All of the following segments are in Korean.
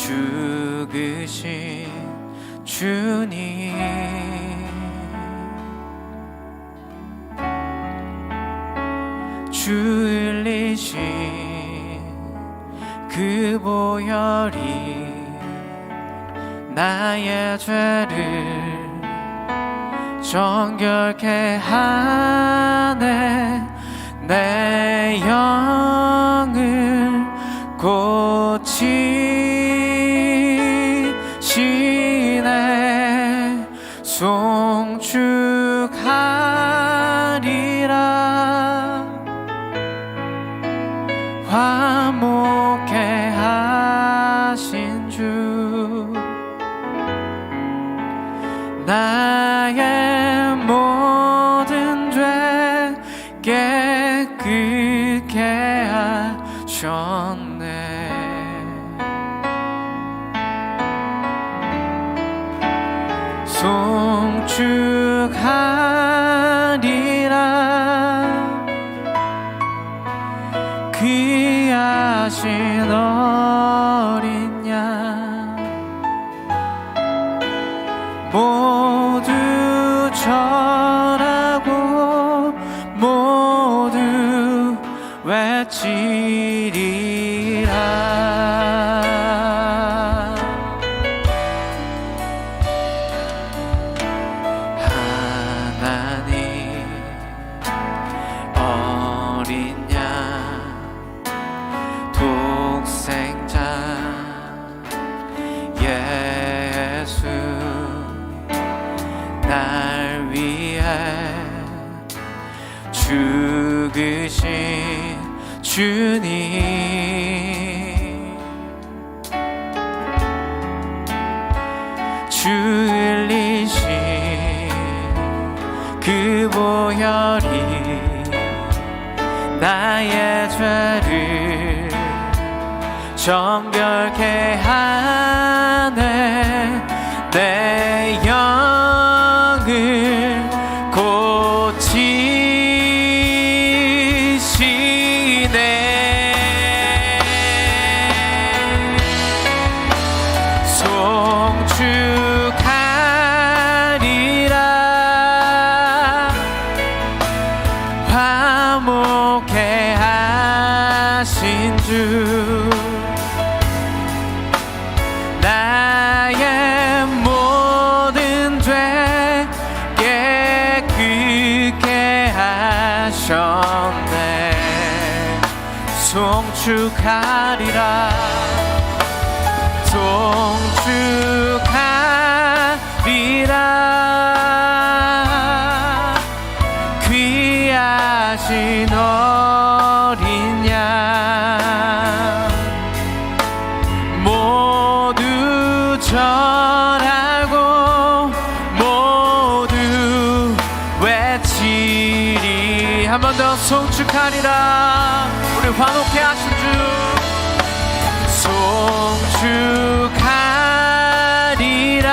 죽으신 주님, 주 흘리신 그 보혈이 나의 죄를 정결케 하네. 내 영을 고치시네. 송축하리라. 화목케 하신 주, 나의 모든 죄 깨끗게 하셨네. 송축하리라. 귀하신 어린 양 모두 절하고 모두 외치리라. 하나님 어린 양 독생자 예수, 날 위해 죽으신 주님, 주 흘리신 그 보혈이 나의 죄를 정결케 하네. 내 영을 고치시네. 송축하리라. 화목케 하신 주, 나의 모든 죄 깨끗게 하셨네. 송축하리라. 송축하리라. 귀하신 어린 양 모두 절하고 모두 외치리. 한 번 더. 송축하리라. 우리 화목케 하신 주, 송축하리라.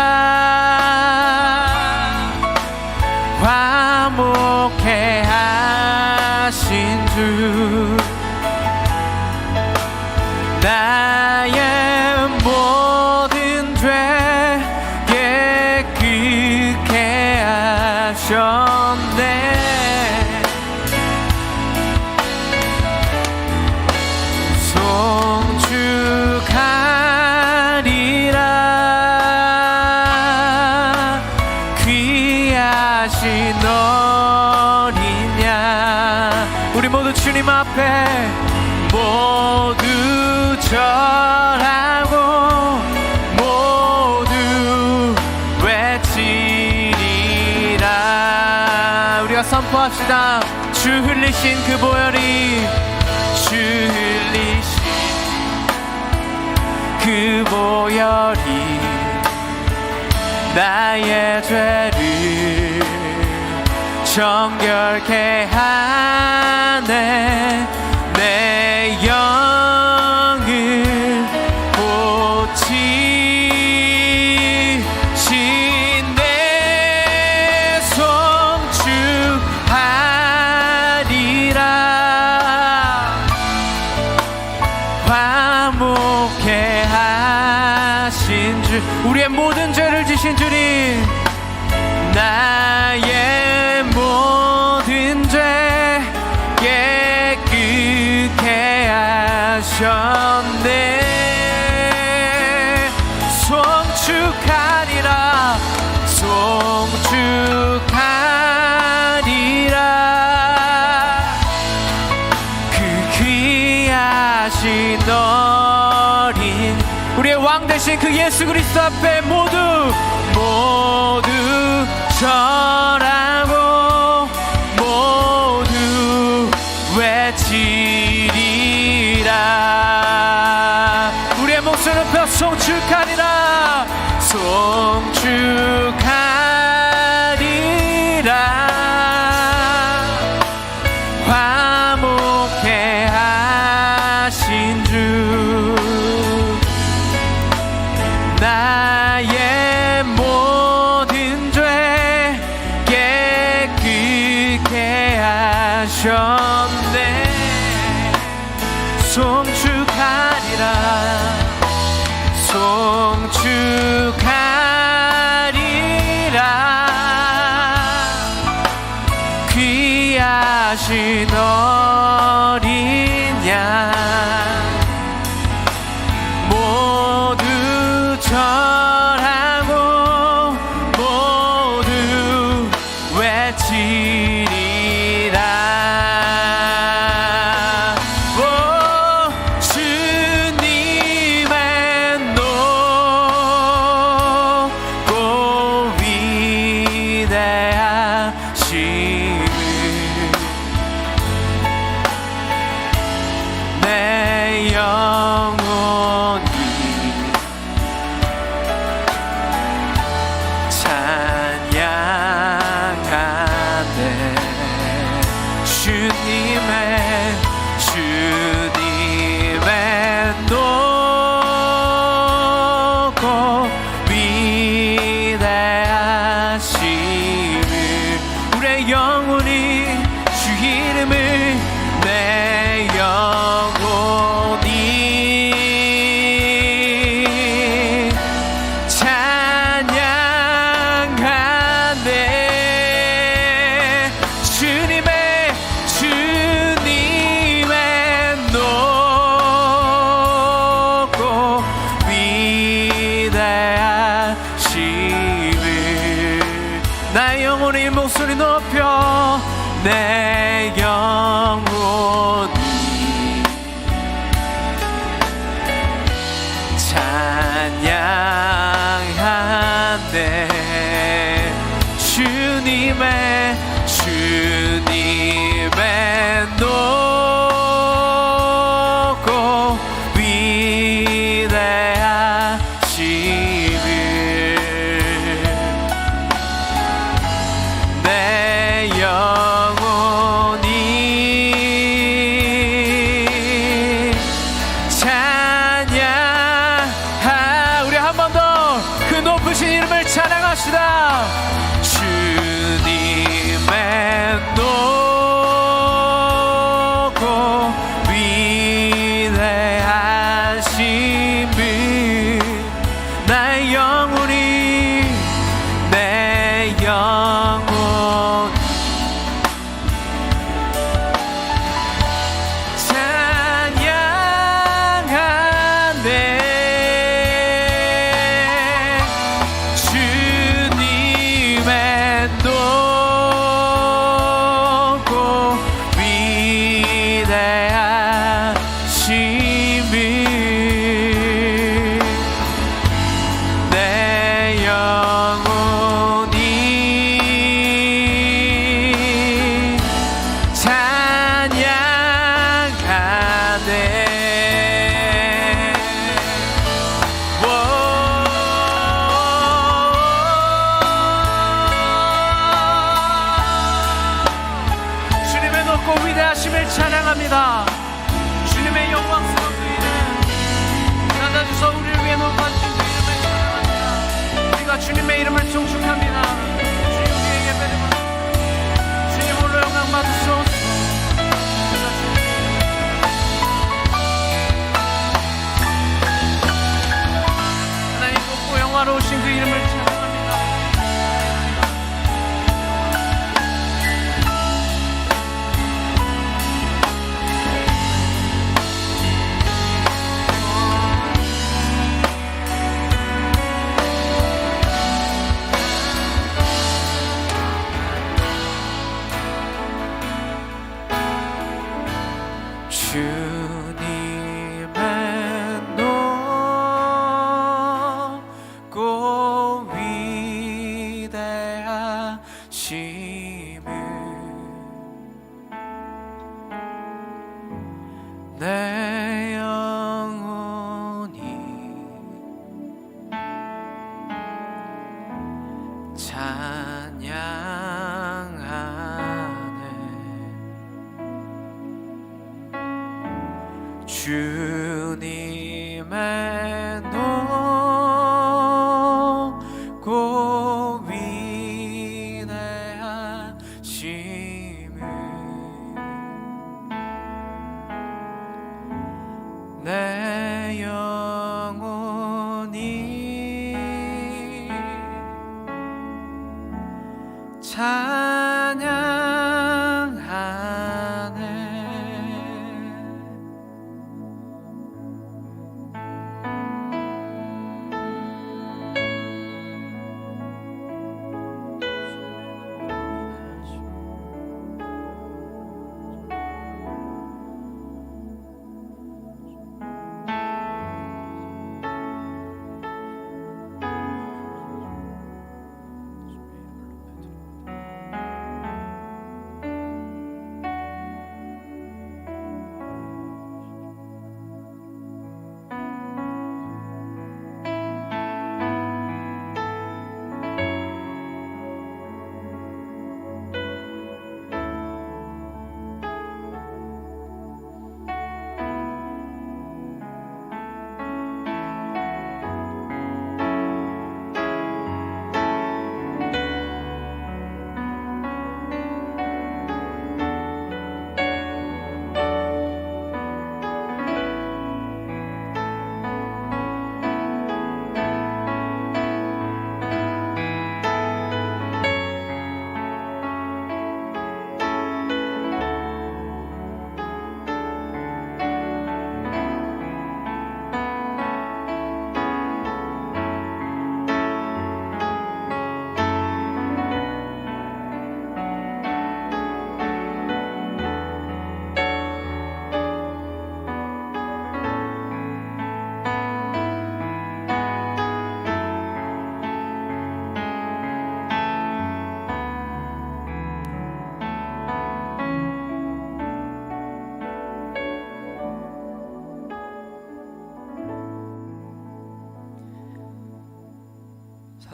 화목케 하신 주, 나의 모든 죄 깨끗게 하셨네. 송축하리라. 귀하신 어린 양, 우리 모두 주님 앞에 모두 절하고 모두 외치리라. 우리가 선포합시다. 주 흘리신 그 보혈이, 주 흘리신 그 보혈이 나의 죄를 정결케 하네. 내 영을 고치시네. 송축하리라. 화목케 하네. 주, 우리의 모든 죄를 지신 주님, 나의 모든 죄 깨끗게 하셨네. 송축하리라, 송축하리라. 그 귀하신 어린 우리의 왕 되신 그 예수 그리스도 앞에 모두 절하고 모두 외치리라. 우리의 목소리 높여 송축하리라, 송축하리라. 화목해 하신 주, 나의 모든 죄 깨끗게 하셨네. 송축하리라, 송축하리라. 귀하신 어린 양 모두 절하고 모두 외치리라. 오, 주님의 높고 위대하심을 내 영혼이 찬양하네. 주님의 높고 위대하심을 우리의 영혼이 주 이름을 내 영혼이 찬양하네. 주님의 높고 위대하심을 나의 영혼이 목소리 높여 내 영혼이 찬양하네. 주님의 높고 위대하심을 내 영혼이 찬양하. 우리 한 번 더 그 높으신 이름을 찬양합시다. 주님의 높고 위대하심을 나의 영혼이 내 영혼 찬양하네. 주님의 찬양하네 주님의 높고 위대하심을 내 영혼이 찬양하네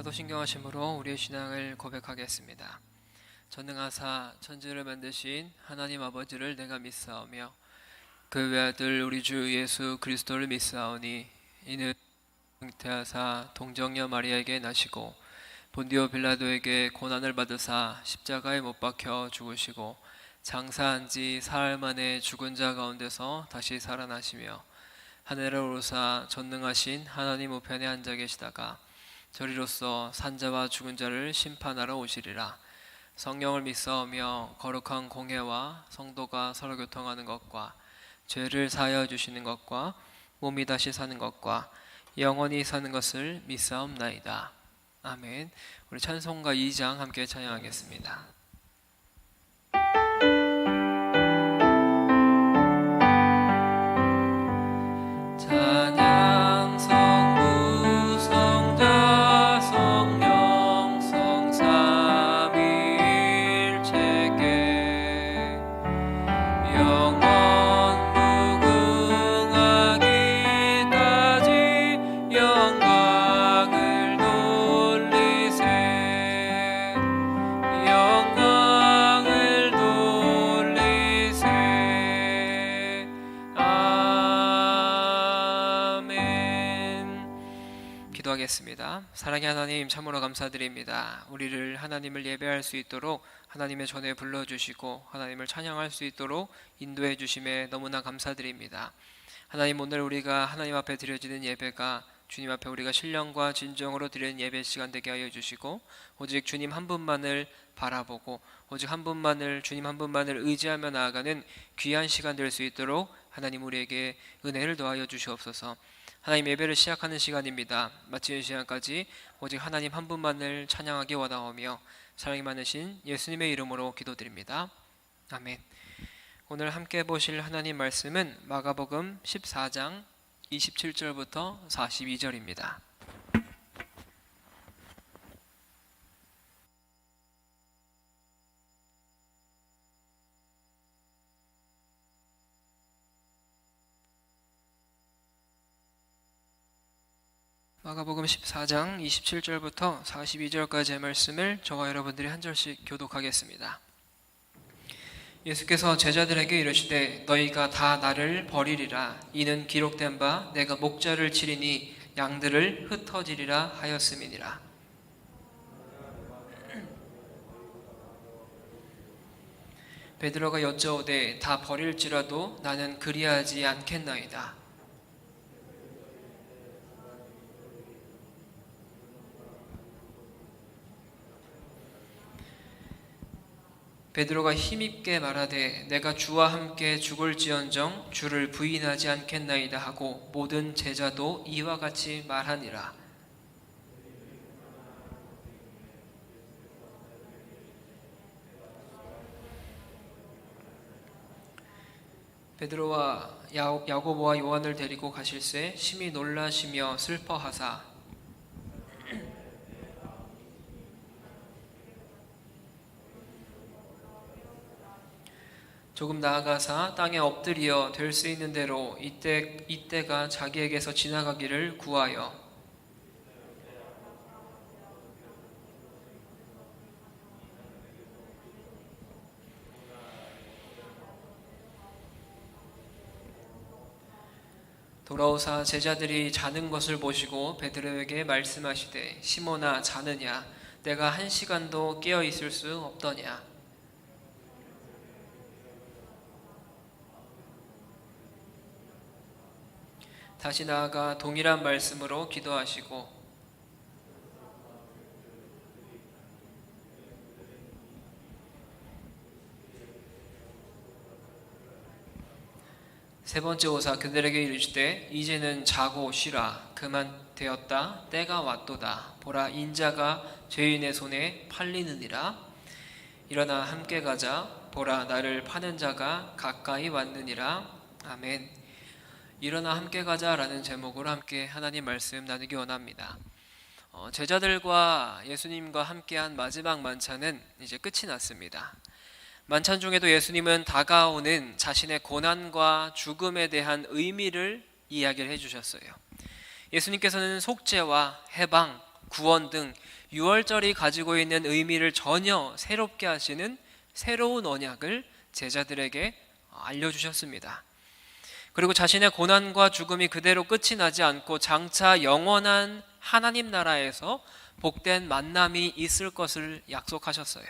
사도신경하심으로 우리의 신앙을 고백하겠습니다. 전능하사 천지를 만드신 하나님 아버지를 내가 믿사오며 그 외아들 우리 주 예수 그리스도를 믿사오니 이는 잉태하사 동정녀 마리아에게 나시고 본디오 빌라도에게 고난을 받으사 십자가에 못 박혀 죽으시고 장사한 지 사흘 만에 죽은 자 가운데서 다시 살아나시며 하늘을 오르사 전능하신 하나님 우편에 앉아 계시다가 저리로서 산자와 죽은 자를 심판하러 오시리라. 성령을 믿사오며 거룩한 공회와 성도가 서로 교통하는 것과 죄를 사하여 주시는 것과 몸이 다시 사는 것과 영원히 사는 것을 믿사옵나이다. 아멘. 우리 찬송가 2장 함께 찬양하겠습니다. 기도하겠습니다. 사랑의 하나님, 참으로 감사드립니다. 우리를 하나님을 예배할 수 있도록 하나님의 전에 불러주시고 하나님을 찬양할 수 있도록 인도해 주심에 너무나 감사드립니다. 하나님, 오늘 우리가 하나님 앞에 드려지는 예배가 주님 앞에 우리가 신령과 진정으로 드리는 예배 시간 되게 하여 주시고 오직 주님 한 분만을 바라보고 오직 한 분만을 주님 한 분만을 의지하며 나아가는 귀한 시간 될 수 있도록 하나님 우리에게 은혜를 더하여 주시옵소서. 하나님, 예배를 시작하는 시간입니다. 마치는 시간까지 오직 하나님 한 분만을 찬양하기 원하오며 사랑이 많으신 예수님의 이름으로 기도드립니다. 아멘. 오늘 함께 보실 하나님 말씀은 마가복음 14장 27절부터 42절입니다. 마가복음 14장 27절부터 42절까지의 말씀을 저와 여러분들이 한 절씩 교독하겠습니다. 예수께서 제자들에게 이르시되 너희가 다 나를 버리리라. 이는 기록된 바 내가 목자를 치리니 양들을 흩어지리라 하였음이니라. 베드로가 여짜오되 다 버릴지라도 나는 그리하지 않겠나이다. 베드로가 힘있게 말하되 내가 주와 함께 죽을지언정 주를 부인하지 않겠나이다 하고 모든 제자도 이와 같이 말하니라. 베드로와 야고보와 요한을 데리고 가실새 심히 놀라시며 슬퍼하사 조금 나아가사 땅에 엎드려 될 수 있는 대로 이때가 자기에게서 지나가기를 구하여 돌아오사 제자들이 자는 것을 보시고 베드로에게 말씀하시되 시몬아 자느냐 내가 1시간도 깨어 있을 수 없더냐. 다시 나아가 동일한 말씀으로 기도하시고 세 번째 오사 그들에게 이르시되 이제는 자고 쉬라. 그만 되었다. 때가 왔도다. 보라 인자가 죄인의 손에 팔리느니라. 일어나 함께 가자. 보라 나를 파는 자가 가까이 왔느니라. 아멘. 일어나 함께 가자라는 제목으로 함께 하나님 말씀 나누기 원합니다. 제자들과 예수님과 함께한 마지막 만찬은 이제 끝이 났습니다. 만찬 중에도 예수님은 다가오는 자신의 고난과 죽음에 대한 의미를 이야기를 해주셨어요. 예수님께서는 속죄와 해방, 구원 등 유월절이 가지고 있는 의미를 전혀 새롭게 하시는 새로운 언약을 제자들에게 알려주셨습니다. 그리고 자신의 고난과 죽음이 그대로 끝이 나지 않고 장차 영원한 하나님 나라에서 복된 만남이 있을 것을 약속하셨어요.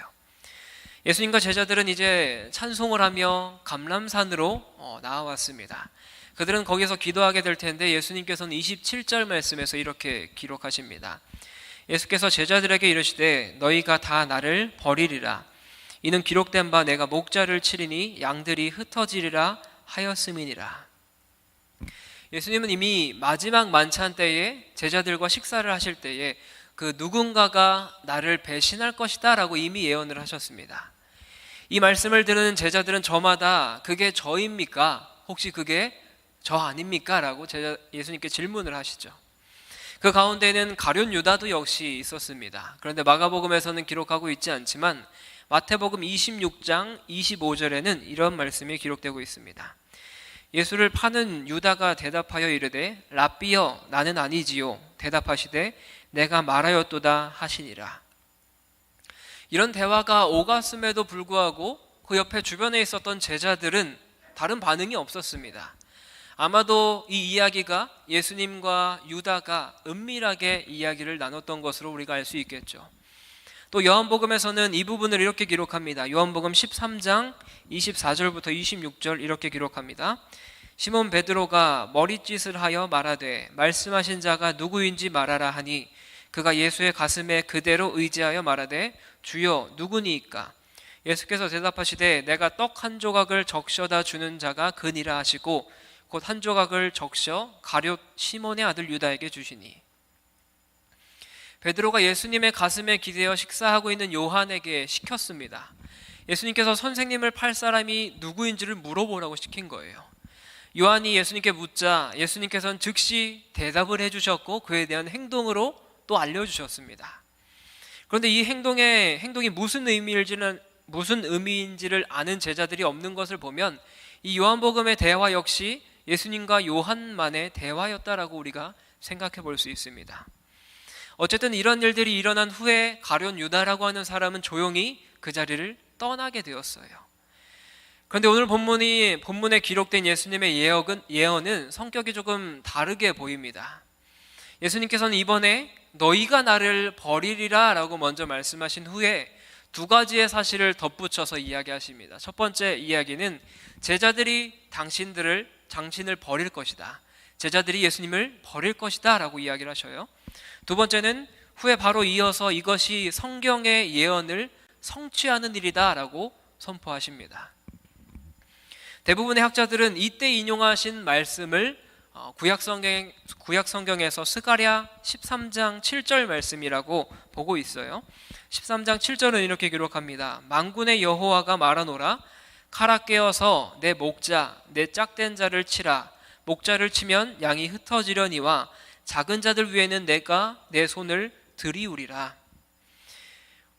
예수님과 제자들은 이제 찬송을 하며 감람산으로 나아왔습니다. 그들은 거기서 기도하게 될 텐데 예수님께서는 27절 말씀에서 이렇게 기록하십니다. 예수께서 제자들에게 이르시되 너희가 다 나를 버리리라. 이는 기록된 바 내가 목자를 치리니 양들이 흩어지리라 하였음이니라. 예수님은 이미 마지막 만찬 때에 제자들과 식사를 하실 때에 그 누군가가 나를 배신할 것이다 라고 이미 예언을 하셨습니다. 이 말씀을 들은 제자들은 저마다 그게 저입니까? 혹시 그게 저 아닙니까? 라고 예수님께 질문을 하시죠. 그 가운데는 가룟 유다도 역시 있었습니다. 그런데 마가복음에서는 기록하고 있지 않지만 마태복음 26장 25절에는 이런 말씀이 기록되고 있습니다. 예수를 파는 유다가 대답하여 이르되 랍비여 나는 아니지요. 대답하시되 내가 말하였도다 하시니라. 이런 대화가 오갔음에도 불구하고 그 옆에 주변에 있었던 제자들은 다른 반응이 없었습니다. 아마도 이 이야기가 예수님과 유다가 은밀하게 이야기를 나눴던 것으로 우리가 알 수 있겠죠. 또 요한복음에서는 이 부분을 이렇게 기록합니다. 요한복음 13장 24절부터 26절 이렇게 기록합니다. 시몬 베드로가 머리짓을 하여 말하되 말씀하신 자가 누구인지 말하라 하니 그가 예수의 가슴에 그대로 의지하여 말하되 주여 누구니이까? 예수께서 대답하시되 내가 떡 한 조각을 적셔다 주는 자가 그니라 하시고 곧 한 조각을 적셔 가룟 시몬의 아들 유다에게 주시니. 베드로가 예수님의 가슴에 기대어 식사하고 있는 요한에게 시켰습니다. 예수님께서 선생님을 팔 사람이 누구인지를 물어보라고 시킨 거예요. 요한이 예수님께 묻자 예수님께서는 즉시 대답을 해주셨고 그에 대한 행동으로 또 알려주셨습니다. 그런데 이 행동이 무슨 의미인지를 아는 제자들이 없는 것을 보면 이 요한복음의 대화 역시 예수님과 요한만의 대화였다라고 우리가 생각해 볼 수 있습니다. 어쨌든 이런 일들이 일어난 후에 가룟 유다라고 하는 사람은 조용히 그 자리를 떠나게 되었어요. 그런데 오늘 본문에 기록된 예수님의 예언은 성격이 조금 다르게 보입니다. 예수님께서는 이번에 너희가 나를 버리리라 라고 먼저 말씀하신 후에 두 가지의 사실을 덧붙여서 이야기하십니다. 첫 번째 이야기는 제자들이 당신을 버릴 것이다. 제자들이 예수님을 버릴 것이다 라고 이야기를 하셔요. 두 번째는 후에 바로 이어서 이것이 성경의 예언을 성취하는 일이다 라고 선포하십니다. 대부분의 학자들은 이때 인용하신 말씀을 구약성경에서 스가랴 13장 7절 말씀이라고 보고 있어요. 13장 7절은 이렇게 기록합니다. 만군의 여호와가 말하노라 칼아 깨어서 내 목자 내 짝된 자를 치라. 목자를 치면 양이 흩어지려니와 작은 자들 위에는 내가 내 손을 들이우리라.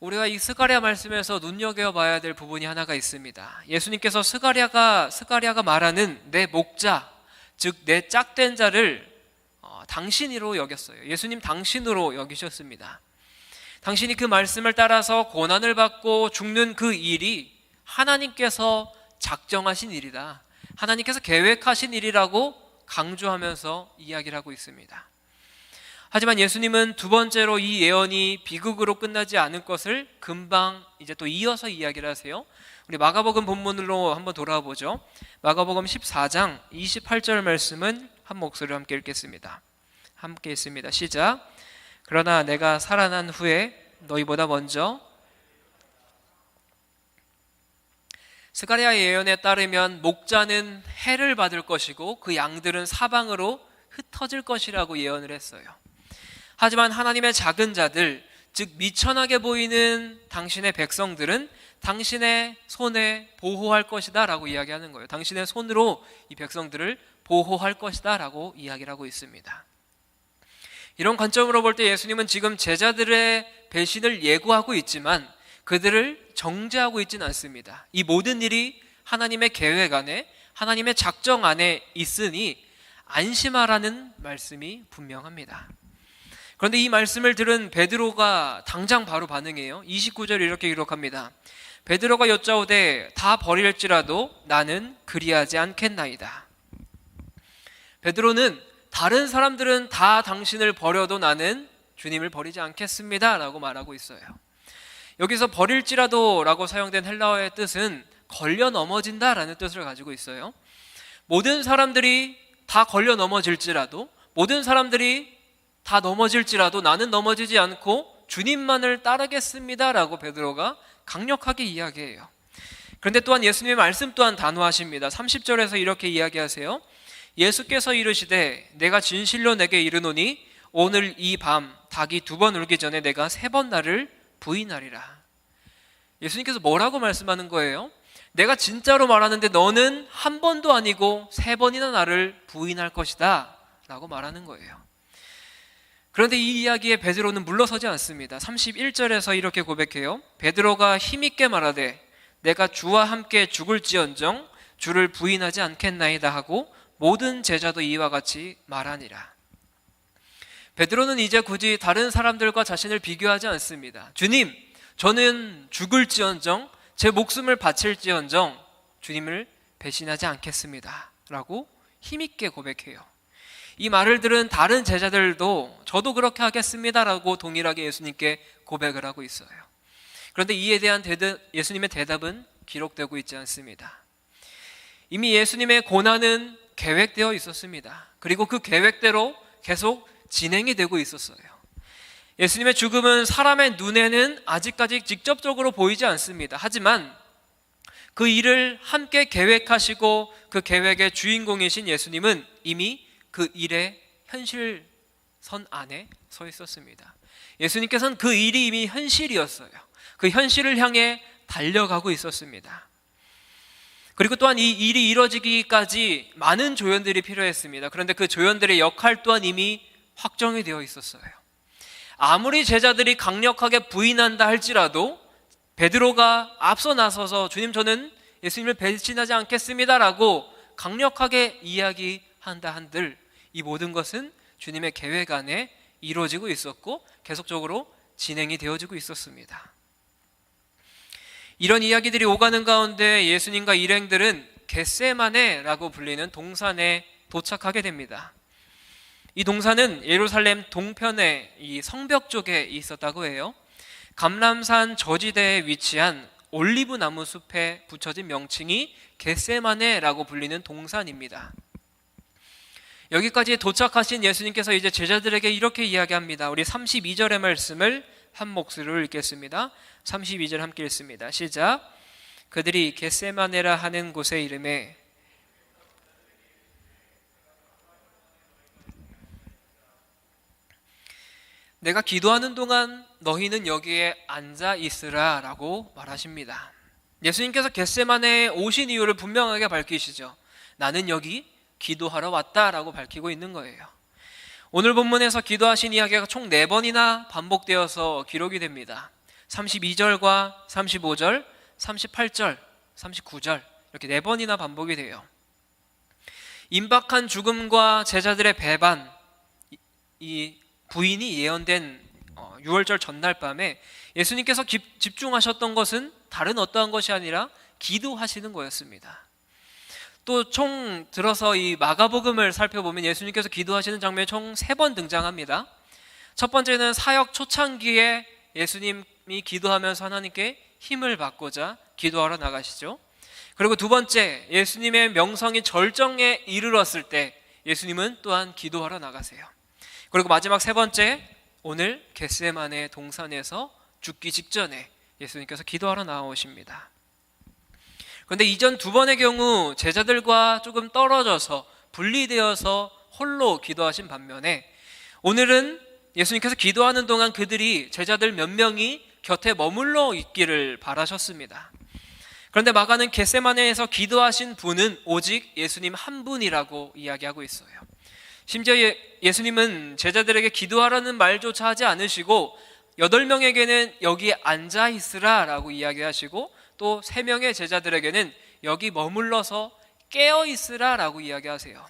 우리가 이 스가랴 말씀에서 눈여겨봐야 될 부분이 하나가 있습니다. 예수님께서 스가랴가 말하는 내 목자, 즉 내 짝된 자를 당신으로 여겼어요. 예수님 당신으로 여기셨습니다. 당신이 그 말씀을 따라서 고난을 받고 죽는 그 일이 하나님께서 작정하신 일이다. 하나님께서 계획하신 일이라고 강조하면서 이야기를 하고 있습니다. 하지만 예수님은 두 번째로 이 예언이 비극으로 끝나지 않을 것을 금방 이제 또 이어서 이야기를 하세요. 우리 마가복음 본문으로 한번 돌아와 보죠. 마가복음 14장 28절 말씀은 한 목소리로 함께 읽겠습니다. 함께 읽습니다. 시작. 그러나 내가 살아난 후에 너희보다 먼저. 스가랴의 예언에 따르면 목자는 해를 받을 것이고 그 양들은 사방으로 흩어질 것이라고 예언을 했어요. 하지만 하나님의 작은 자들, 즉 미천하게 보이는 당신의 백성들은 당신의 손에 보호할 것이다 라고 이야기하는 거예요. 당신의 손으로 이 백성들을 보호할 것이다 라고 이야기를 하고 있습니다. 이런 관점으로 볼 때 예수님은 지금 제자들의 배신을 예고하고 있지만 그들을 정죄하고 있지는 않습니다. 이 모든 일이 하나님의 계획 안에, 하나님의 작정 안에 있으니 안심하라는 말씀이 분명합니다. 그런데 이 말씀을 들은 베드로가 당장 바로 반응해요. 29절에 이렇게 기록합니다. 베드로가 여짜오되 다 버릴지라도 나는 그리하지 않겠나이다. 베드로는 다른 사람들은 다 당신을 버려도 나는 주님을 버리지 않겠습니다 라고 말하고 있어요. 여기서 버릴지라도 라고 사용된 헬라어의 뜻은 걸려 넘어진다 라는 뜻을 가지고 있어요. 모든 사람들이 다 걸려 넘어질지라도, 모든 사람들이 다 넘어질지라도 나는 넘어지지 않고 주님만을 따르겠습니다 라고 베드로가 강력하게 이야기해요. 그런데 또한 예수님의 말씀 또한 단호하십니다. 30절에서 이렇게 이야기하세요. 예수께서 이르시되 내가 진실로 내게 이르노니 오늘 이 밤 닭이 2번 울기 전에 내가 3번 나를 부인하리라. 예수님께서 뭐라고 말씀하는 거예요? 내가 진짜로 말하는데 너는 한 번도 아니고 3번이나 나를 부인할 것이다 라고 말하는 거예요. 그런데 이 이야기에 베드로는 물러서지 않습니다. 31절에서 이렇게 고백해요. 베드로가 힘있게 말하되 내가 주와 함께 죽을지언정 주를 부인하지 않겠나이다 하고 모든 제자도 이와 같이 말하니라. 베드로는 이제 굳이 다른 사람들과 자신을 비교하지 않습니다. 주님, 저는 죽을지언정 제 목숨을 바칠지언정 주님을 배신하지 않겠습니다 라고 힘있게 고백해요. 이 말을 들은 다른 제자들도 저도 그렇게 하겠습니다 라고 동일하게 예수님께 고백을 하고 있어요. 그런데 이에 대한 예수님의 대답은 기록되고 있지 않습니다. 이미 예수님의 고난은 계획되어 있었습니다. 그리고 그 계획대로 계속 진행이 되고 있었어요. 예수님의 죽음은 사람의 눈에는 아직까지 직접적으로 보이지 않습니다. 하지만 그 일을 함께 계획하시고 그 계획의 주인공이신 예수님은 이미 그 일의 현실선 안에 서 있었습니다. 예수님께서는 그 일이 이미 현실이었어요. 그 현실을 향해 달려가고 있었습니다. 그리고 또한 이 일이 이루어지기까지 많은 조연들이 필요했습니다. 그런데 그 조연들의 역할 또한 이미 확정이 되어 있었어요. 아무리 제자들이 강력하게 부인한다 할지라도 베드로가 앞서 나서서 주님 저는 예수님을 배신하지 않겠습니다 라고 강력하게 이야기한다 한들 이 모든 것은 주님의 계획 안에 이루어지고 있었고 계속적으로 진행이 되어지고 있었습니다. 이런 이야기들이 오가는 가운데 예수님과 일행들은 겟세마네라고 불리는 동산에 도착하게 됩니다. 이 동산은 예루살렘 동편의 이 성벽 쪽에 있었다고 해요. 감람산 저지대에 위치한 올리브 나무 숲에 붙여진 명칭이 겟세마네라고 불리는 동산입니다. 여기까지 도착하신 예수님께서 이제 제자들에게 이렇게 이야기합니다. 우리 32절의 말씀을 한 목소리로 읽겠습니다. 32절 함께 읽습니다. 시작. 그들이 겟세마네라 하는 곳의 이름에 내가 기도하는 동안 너희는 여기에 앉아 있으라 라고 말하십니다. 예수님께서 겟세마네에 오신 이유를 분명하게 밝히시죠. 나는 여기 기도하러 왔다라고 밝히고 있는 거예요. 오늘 본문에서 기도하신 이야기가 총 4번이나 반복되어서 기록이 됩니다. 32절과 35절, 38절, 39절 이렇게 4번이나 반복이 돼요. 임박한 죽음과 제자들의 배반, 이 부인이 예언된 유월절 전날 밤에 예수님께서 집중하셨던 것은 다른 어떠한 것이 아니라 기도하시는 거였습니다. 또 총 들어서 이 마가복음을 살펴보면 예수님께서 기도하시는 장면이 총 3번 등장합니다. 첫 번째는 사역 초창기에 예수님이 기도하면서 하나님께 힘을 받고자 기도하러 나가시죠. 그리고 두 번째, 예수님의 명성이 절정에 이르렀을 때 예수님은 또한 기도하러 나가세요. 그리고 마지막 3번째, 오늘 겟세마네 동산에서 죽기 직전에 예수님께서 기도하러 나오십니다. 그런데 이전 2번의 경우 제자들과 조금 떨어져서 분리되어서 홀로 기도하신 반면에 오늘은 예수님께서 기도하는 동안 그들이 제자들 몇 명이 곁에 머물러 있기를 바라셨습니다. 그런데 마가는 겟세마네에서 기도하신 분은 오직 예수님 한 분이라고 이야기하고 있어요. 심지어 예수님은 제자들에게 기도하라는 말조차 하지 않으시고 8명에게는 여기 앉아 있으라 라고 이야기하시고 또 3명의 제자들에게는 여기 머물러서 깨어 있으라 라고 이야기하세요.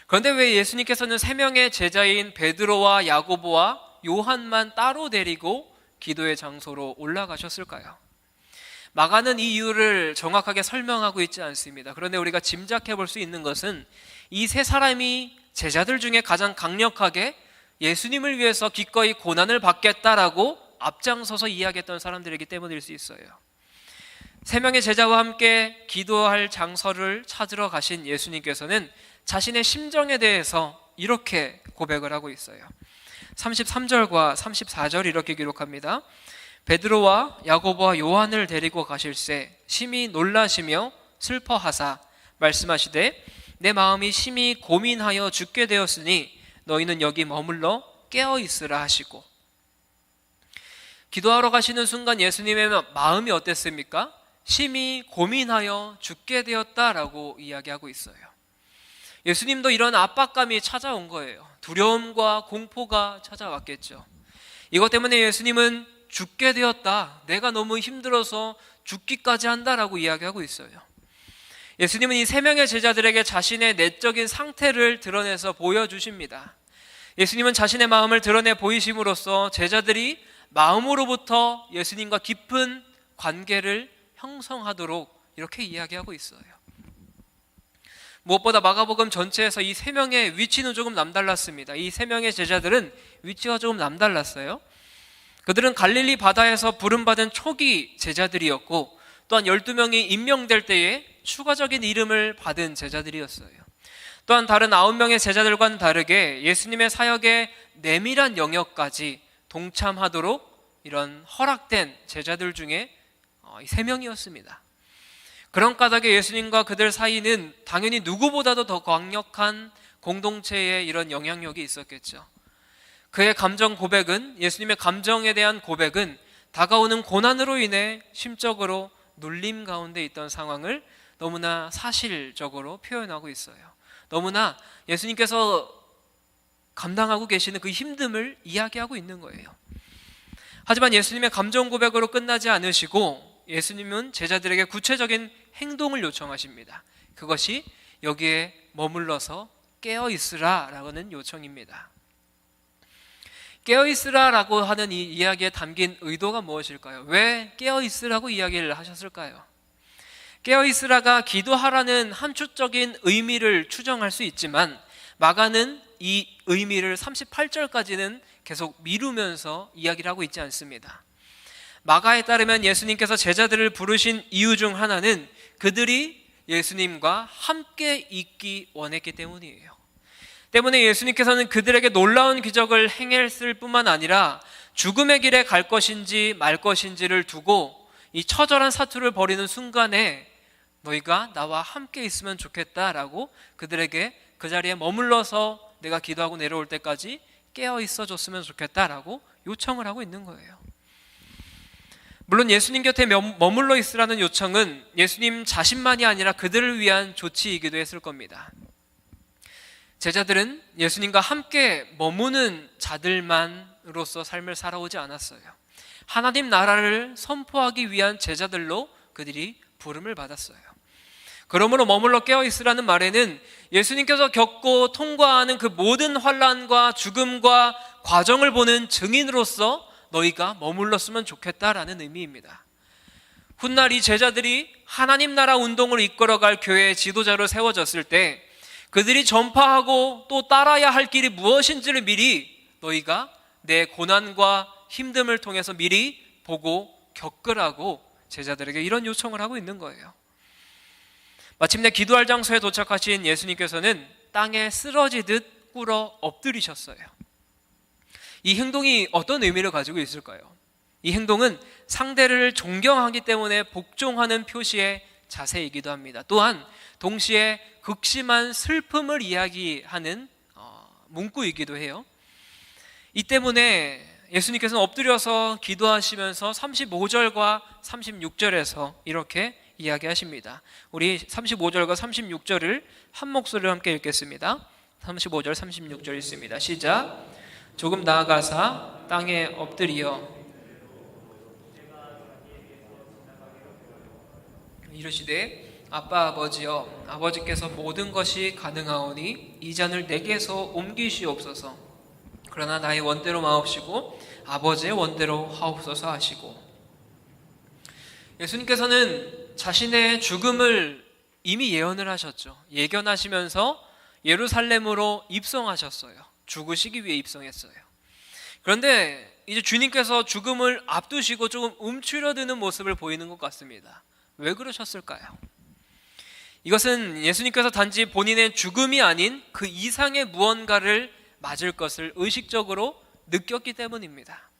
그런데 왜 예수님께서는 3명의 제자인 베드로와 야고보와 요한만 따로 데리고 기도의 장소로 올라가셨을까요? 마가는 이 이유를 정확하게 설명하고 있지 않습니다. 그런데 우리가 짐작해 볼 수 있는 것은 이 3사람이 제자들 중에 가장 강력하게 예수님을 위해서 기꺼이 고난을 받겠다라고 앞장서서 이야기했던 사람들이기 때문일 수 있어요. 3명의 제자와 함께 기도할 장소를 찾으러 가신 예수님께서는 자신의 심정에 대해서 이렇게 고백을 하고 있어요. 33절과 34절 이렇게 기록합니다. 베드로와 야고보와 요한을 데리고 가실새 심히 놀라시며 슬퍼하사 말씀하시되 내 마음이 심히 고민하여 죽게 되었으니 너희는 여기 머물러 깨어 있으라 하시고, 기도하러 가시는 순간 예수님의 마음이 어땠습니까? 심히 고민하여 죽게 되었다라고 이야기하고 있어요. 예수님도 이런 압박감이 찾아온 거예요. 두려움과 공포가 찾아왔겠죠. 이것 때문에 예수님은 죽게 되었다, 내가 너무 힘들어서 죽기까지 한다라고 이야기하고 있어요. 예수님은 이 3명의 제자들에게 자신의 내적인 상태를 드러내서 보여주십니다. 예수님은 자신의 마음을 드러내 보이심으로써 제자들이 마음으로부터 예수님과 깊은 관계를 형성하도록 이렇게 이야기하고 있어요. 무엇보다 마가복음 전체에서 이 3명의 위치는 조금 남달랐습니다. 이 3명의 제자들은 위치가 조금 남달랐어요. 그들은 갈릴리 바다에서 부름받은 초기 제자들이었고 또한 12명이 임명될 때에 추가적인 이름을 받은 제자들이었어요. 또한 다른 9명의 제자들과는 다르게 예수님의 사역의 내밀한 영역까지 동참하도록 이런 허락된 제자들 중에 3명이었습니다. 그런 까닭에 예수님과 그들 사이는 당연히 누구보다도 더 강력한 공동체의 이런 영향력이 있었겠죠. 그의 감정 고백은, 예수님의 감정에 대한 고백은 다가오는 고난으로 인해 심적으로 눌림 가운데 있던 상황을 너무나 사실적으로 표현하고 있어요. 너무나 예수님께서 감당하고 계시는 그 힘듦을 이야기하고 있는 거예요. 하지만 예수님의 감정 고백으로 끝나지 않으시고 예수님은 제자들에게 구체적인 행동을 요청하십니다. 그것이 여기에 머물러서 깨어 있으라라는 요청입니다. 깨어 있으라라고 하는 이 이야기에 담긴 의도가 무엇일까요? 왜 깨어 있으라고 이야기를 하셨을까요? 깨어 있으라가 기도하라는 함축적인 의미를 추정할 수 있지만 마가는 이 의미를 38절까지는 계속 미루면서 이야기를 하고 있지 않습니다. 마가에 따르면 예수님께서 제자들을 부르신 이유 중 하나는 그들이 예수님과 함께 있기 원했기 때문이에요. 때문에 예수님께서는 그들에게 놀라운 기적을 행했을 뿐만 아니라 죽음의 길에 갈 것인지 말 것인지를 두고 이 처절한 사투를 벌이는 순간에 너희가 나와 함께 있으면 좋겠다라고 그들에게 그 자리에 머물러서 내가 기도하고 내려올 때까지 깨어 있어 줬으면 좋겠다라고 요청을 하고 있는 거예요. 물론 예수님 곁에 머물러 있으라는 요청은 예수님 자신만이 아니라 그들을 위한 조치이기도 했을 겁니다. 제자들은 예수님과 함께 머무는 자들만으로서 삶을 살아오지 않았어요. 하나님 나라를 선포하기 위한 제자들로 그들이 부름을 받았어요. 그러므로 머물러 깨어 있으라는 말에는 예수님께서 겪고 통과하는 그 모든 환난과 죽음과 과정을 보는 증인으로서 너희가 머물렀으면 좋겠다라는 의미입니다. 훗날 이 제자들이 하나님 나라 운동을 이끌어갈 교회의 지도자로 세워졌을 때 그들이 전파하고 또 따라야 할 길이 무엇인지를 미리 너희가 내 고난과 힘듦을 통해서 미리 보고 겪으라고 제자들에게 이런 요청을 하고 있는 거예요. 마침내 기도할 장소에 도착하신 예수님께서는 땅에 쓰러지듯 꿇어 엎드리셨어요. 이 행동이 어떤 의미를 가지고 있을까요? 이 행동은 상대를 존경하기 때문에 복종하는 표시의 자세이기도 합니다. 또한 동시에 극심한 슬픔을 이야기하는 문구이기도 해요. 이 때문에 예수님께서는 엎드려서 기도하시면서 35절과 36절에서 이렇게 이야기하십니다. 우리 35절과 36절을 한 목소리로 함께 읽겠습니다. 35절 36절 읽습니다. 시작. 조금 나아가사 땅에 엎드리어 이르시되 아빠 아버지여 아버지께서 모든 것이 가능하오니 이 잔을 내게서 옮기시옵소서. 그러나 나의 원대로 마옵시고 아버지의 원대로 하옵소서 하시고, 예수님께서는 자신의 죽음을 이미 예언을 하셨죠. 예견하시면서 예루살렘으로 입성하셨어요. 죽으시기 위해 입성했어요. 그런데 이제 주님께서 죽음을 앞두시고 조금 움츠러드는 모습을 보이는 것 같습니다. 왜 그러셨을까요? 이것은 예수님께서 단지 본인의 죽음이 아닌 그 이상의 무언가를 맞을 것을 의식적으로 느꼈기 때문입니다.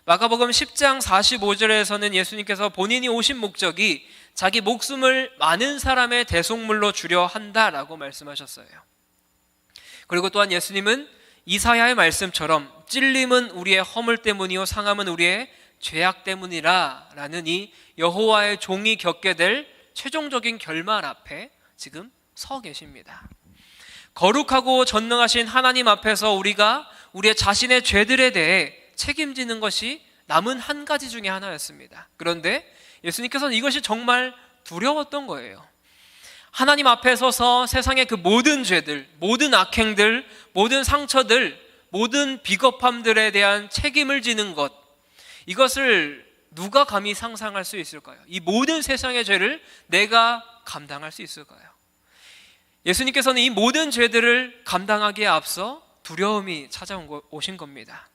마가복음 10장 45절에서는 예수님께서 본인이 오신 목적이 자기 목숨을 많은 사람의 대속물로 주려 한다라고 말씀하셨어요. 그리고 또한 예수님은 이사야의 말씀처럼 찔림은 우리의 허물 때문이요 상함은 우리의 죄악 때문이라 라는 이 여호와의 종이 겪게 될 최종적인 결말 앞에 지금 서 계십니다. 거룩하고 전능하신 하나님 앞에서 우리가 우리의 자신의 죄들에 대해 책임지는 것이 남은 한 가지 중에 하나였습니다. 그런데 예수님께서는 이것이 정말 두려웠던 거예요. 하나님 앞에 서서 세상의 그 모든 죄들, 모든 악행들, 모든 상처들, 모든 비겁함들에 대한 책임을 지는 것, 이것을 누가 감히 상상할 수 있을까요? 이 모든 세상의 죄를 내가 감당할 수 있을까요? 예수님께서는 이 모든 죄들을 감당하기에 앞서 두려움이 찾아오신 겁니다.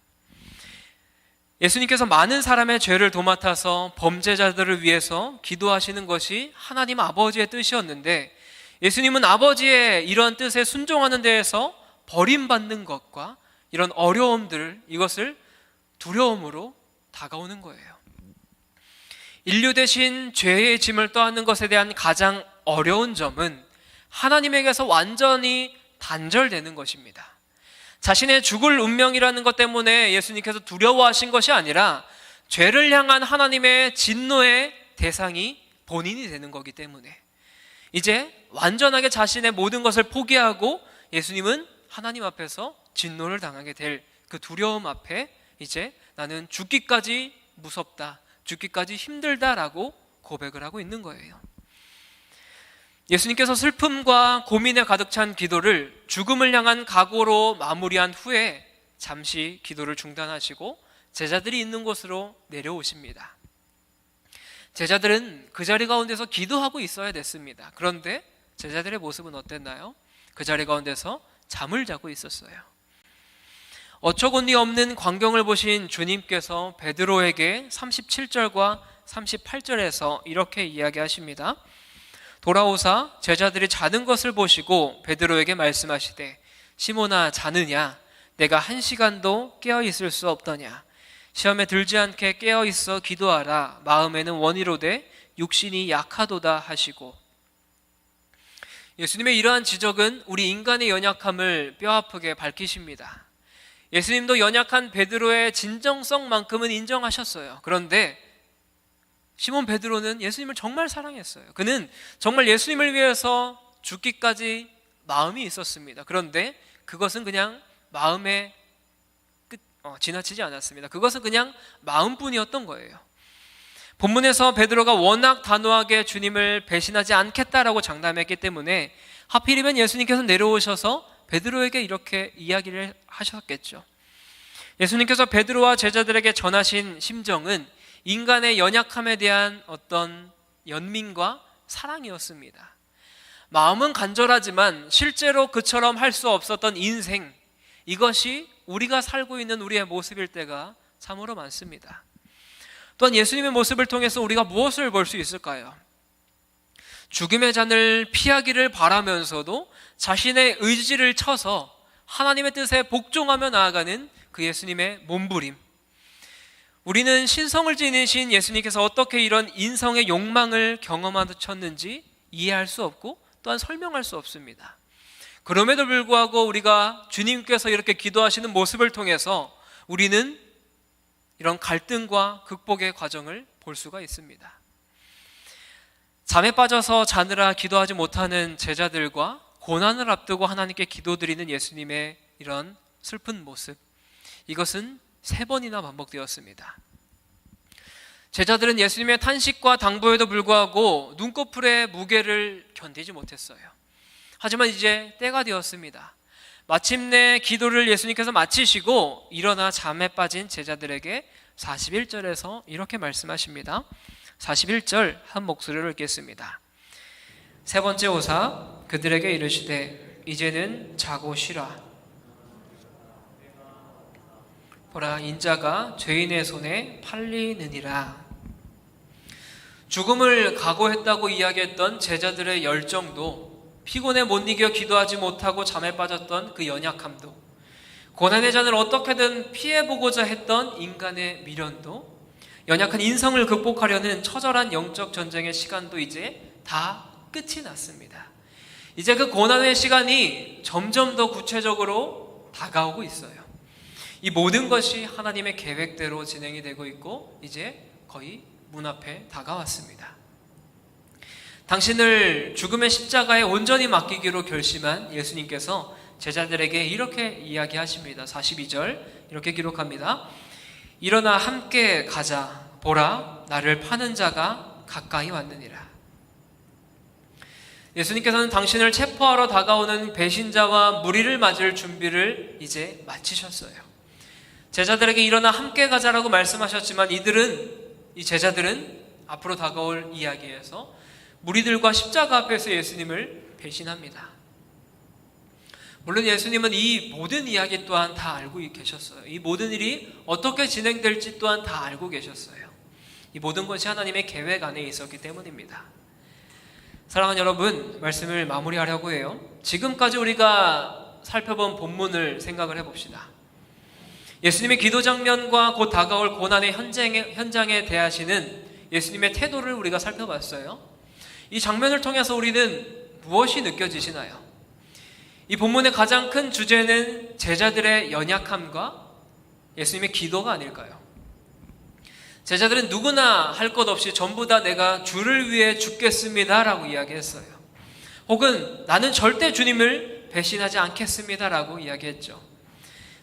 예수님께서 많은 사람의 죄를 도맡아서 범죄자들을 위해서 기도하시는 것이 하나님 아버지의 뜻이었는데, 예수님은 아버지의 이런 뜻에 순종하는 데에서 버림받는 것과 이런 어려움들, 이것을 두려움으로 다가오는 거예요. 인류 대신 죄의 짐을 떠안는 것에 대한 가장 어려운 점은 하나님에게서 완전히 단절되는 것입니다. 자신의 죽을 운명이라는 것 때문에 예수님께서 두려워하신 것이 아니라 죄를 향한 하나님의 진노의 대상이 본인이 되는 거기 때문에 이제 완전하게 자신의 모든 것을 포기하고 예수님은 하나님 앞에서 진노를 당하게 될 그 두려움 앞에 이제 나는 죽기까지 무섭다, 죽기까지 힘들다라고 고백을 하고 있는 거예요. 예수님께서 슬픔과 고민에 가득 찬 기도를 죽음을 향한 각오로 마무리한 후에 잠시 기도를 중단하시고 제자들이 있는 곳으로 내려오십니다. 제자들은 그 자리 가운데서 기도하고 있어야 됐습니다. 그런데 제자들의 모습은 어땠나요? 그 자리 가운데서 잠을 자고 있었어요. 어처구니 없는 광경을 보신 주님께서 베드로에게 37절과 38절에서 이렇게 이야기하십니다. 돌아오사 제자들이 자는 것을 보시고 베드로에게 말씀하시되 시몬아 자느냐? 내가 1시간도 깨어 있을 수 없더냐? 시험에 들지 않게 깨어 있어 기도하라. 마음에는 원이로되 육신이 약하도다 하시고. 예수님의 이러한 지적은 우리 인간의 연약함을 뼈아프게 밝히십니다. 예수님도 연약한 베드로의 진정성만큼은 인정하셨어요. 그런데 시몬 베드로는 예수님을 정말 사랑했어요. 그는 정말 예수님을 위해서 죽기까지 마음이 있었습니다. 그런데 그것은 그냥 마음에 지나치지 않았습니다. 그것은 그냥 마음뿐이었던 거예요. 본문에서 베드로가 워낙 단호하게 주님을 배신하지 않겠다라고 장담했기 때문에 하필이면 예수님께서 내려오셔서 베드로에게 이렇게 이야기를 하셨겠죠. 예수님께서 베드로와 제자들에게 전하신 심정은 인간의 연약함에 대한 어떤 연민과 사랑이었습니다. 마음은 간절하지만 실제로 그처럼 할 수 없었던 인생, 이것이 우리가 살고 있는 우리의 모습일 때가 참으로 많습니다. 또한 예수님의 모습을 통해서 우리가 무엇을 볼 수 있을까요? 죽음의 잔을 피하기를 바라면서도 자신의 의지를 쳐서 하나님의 뜻에 복종하며 나아가는 그 예수님의 몸부림. 우리는 신성을 지니신 예수님께서 어떻게 이런 인성의 욕망을 경험하셨는지 이해할 수 없고 또한 설명할 수 없습니다. 그럼에도 불구하고 우리가 주님께서 이렇게 기도하시는 모습을 통해서 우리는 이런 갈등과 극복의 과정을 볼 수가 있습니다. 잠에 빠져서 자느라 기도하지 못하는 제자들과 고난을 앞두고 하나님께 기도드리는 예수님의 이런 슬픈 모습, 이것은 3번이나 반복되었습니다. 제자들은 예수님의 탄식과 당부에도 불구하고 눈꺼풀의 무게를 견디지 못했어요. 하지만 이제 때가 되었습니다. 마침내 기도를 예수님께서 마치시고 일어나 잠에 빠진 제자들에게 41절에서 이렇게 말씀하십니다. 41절 한 목소리로 읽겠습니다. 세 번째 오사 그들에게 이르시되 이제는 자고 쉬라. 보라 인자가 죄인의 손에 팔리느니라. 죽음을 각오했다고 이야기했던 제자들의 열정도, 피곤에 못 이겨 기도하지 못하고 잠에 빠졌던 그 연약함도, 고난의 잔을 어떻게든 피해보고자 했던 인간의 미련도, 연약한 인성을 극복하려는 처절한 영적 전쟁의 시간도 이제 다 끝이 났습니다. 이제 그 고난의 시간이 점점 더 구체적으로 다가오고 있어요. 이 모든 것이 하나님의 계획대로 진행이 되고 있고 이제 거의 문 앞에 다가왔습니다. 당신을 죽음의 십자가에 온전히 맡기기로 결심한 예수님께서 제자들에게 이렇게 이야기하십니다. 42절 이렇게 기록합니다. 일어나 함께 가자. 보라 나를 파는 자가 가까이 왔느니라. 예수님께서는 당신을 체포하러 다가오는 배신자와 무리를 맞을 준비를 이제 마치셨어요. 제자들에게 일어나 함께 가자라고 말씀하셨지만 이 제자들은 앞으로 다가올 이야기에서 무리들과 십자가 앞에서 예수님을 배신합니다. 물론 예수님은 이 모든 이야기 또한 다 알고 계셨어요. 이 모든 일이 어떻게 진행될지 또한 다 알고 계셨어요. 이 모든 것이 하나님의 계획 안에 있었기 때문입니다. 사랑하는 여러분, 말씀을 마무리하려고 해요. 지금까지 우리가 살펴본 본문을 생각을 해봅시다. 예수님의 기도 장면과 곧 다가올 고난의 현장에 대하시는 예수님의 태도를 우리가 살펴봤어요. 이 장면을 통해서 우리는 무엇이 느껴지시나요? 이 본문의 가장 큰 주제는 제자들의 연약함과 예수님의 기도가 아닐까요? 제자들은 누구나 할 것 없이 전부 다 내가 주를 위해 죽겠습니다 라고 이야기했어요. 혹은 나는 절대 주님을 배신하지 않겠습니다 라고 이야기했죠.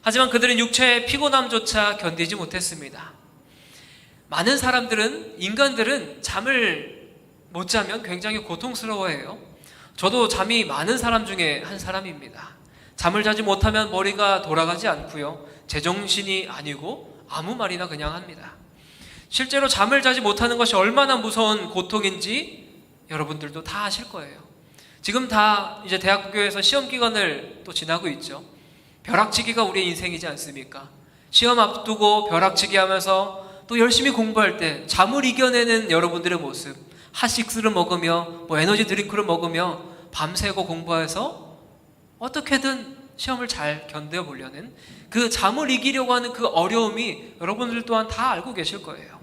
하지만 그들은 육체의 피곤함조차 견디지 못했습니다. 많은 사람들은, 인간들은 잠을 못 자면 굉장히 고통스러워해요. 저도 잠이 많은 사람 중에 한 사람입니다. 잠을 자지 못하면 머리가 돌아가지 않고요, 제정신이 아니고 아무 말이나 그냥 합니다. 실제로 잠을 자지 못하는 것이 얼마나 무서운 고통인지 여러분들도 다 아실 거예요. 지금 다 이제 대학교에서 시험 기간을 또 지나고 있죠. 벼락치기가 우리의 인생이지 않습니까? 시험 앞두고 벼락치기 하면서 또 열심히 공부할 때 잠을 이겨내는 여러분들의 모습, 핫식스를 먹으며 에너지 드링크를 먹으며 밤새고 공부해서 어떻게든 시험을 잘 견뎌 보려는 그 잠을 이기려고 하는 그 어려움이 여러분들 또한 다 알고 계실 거예요.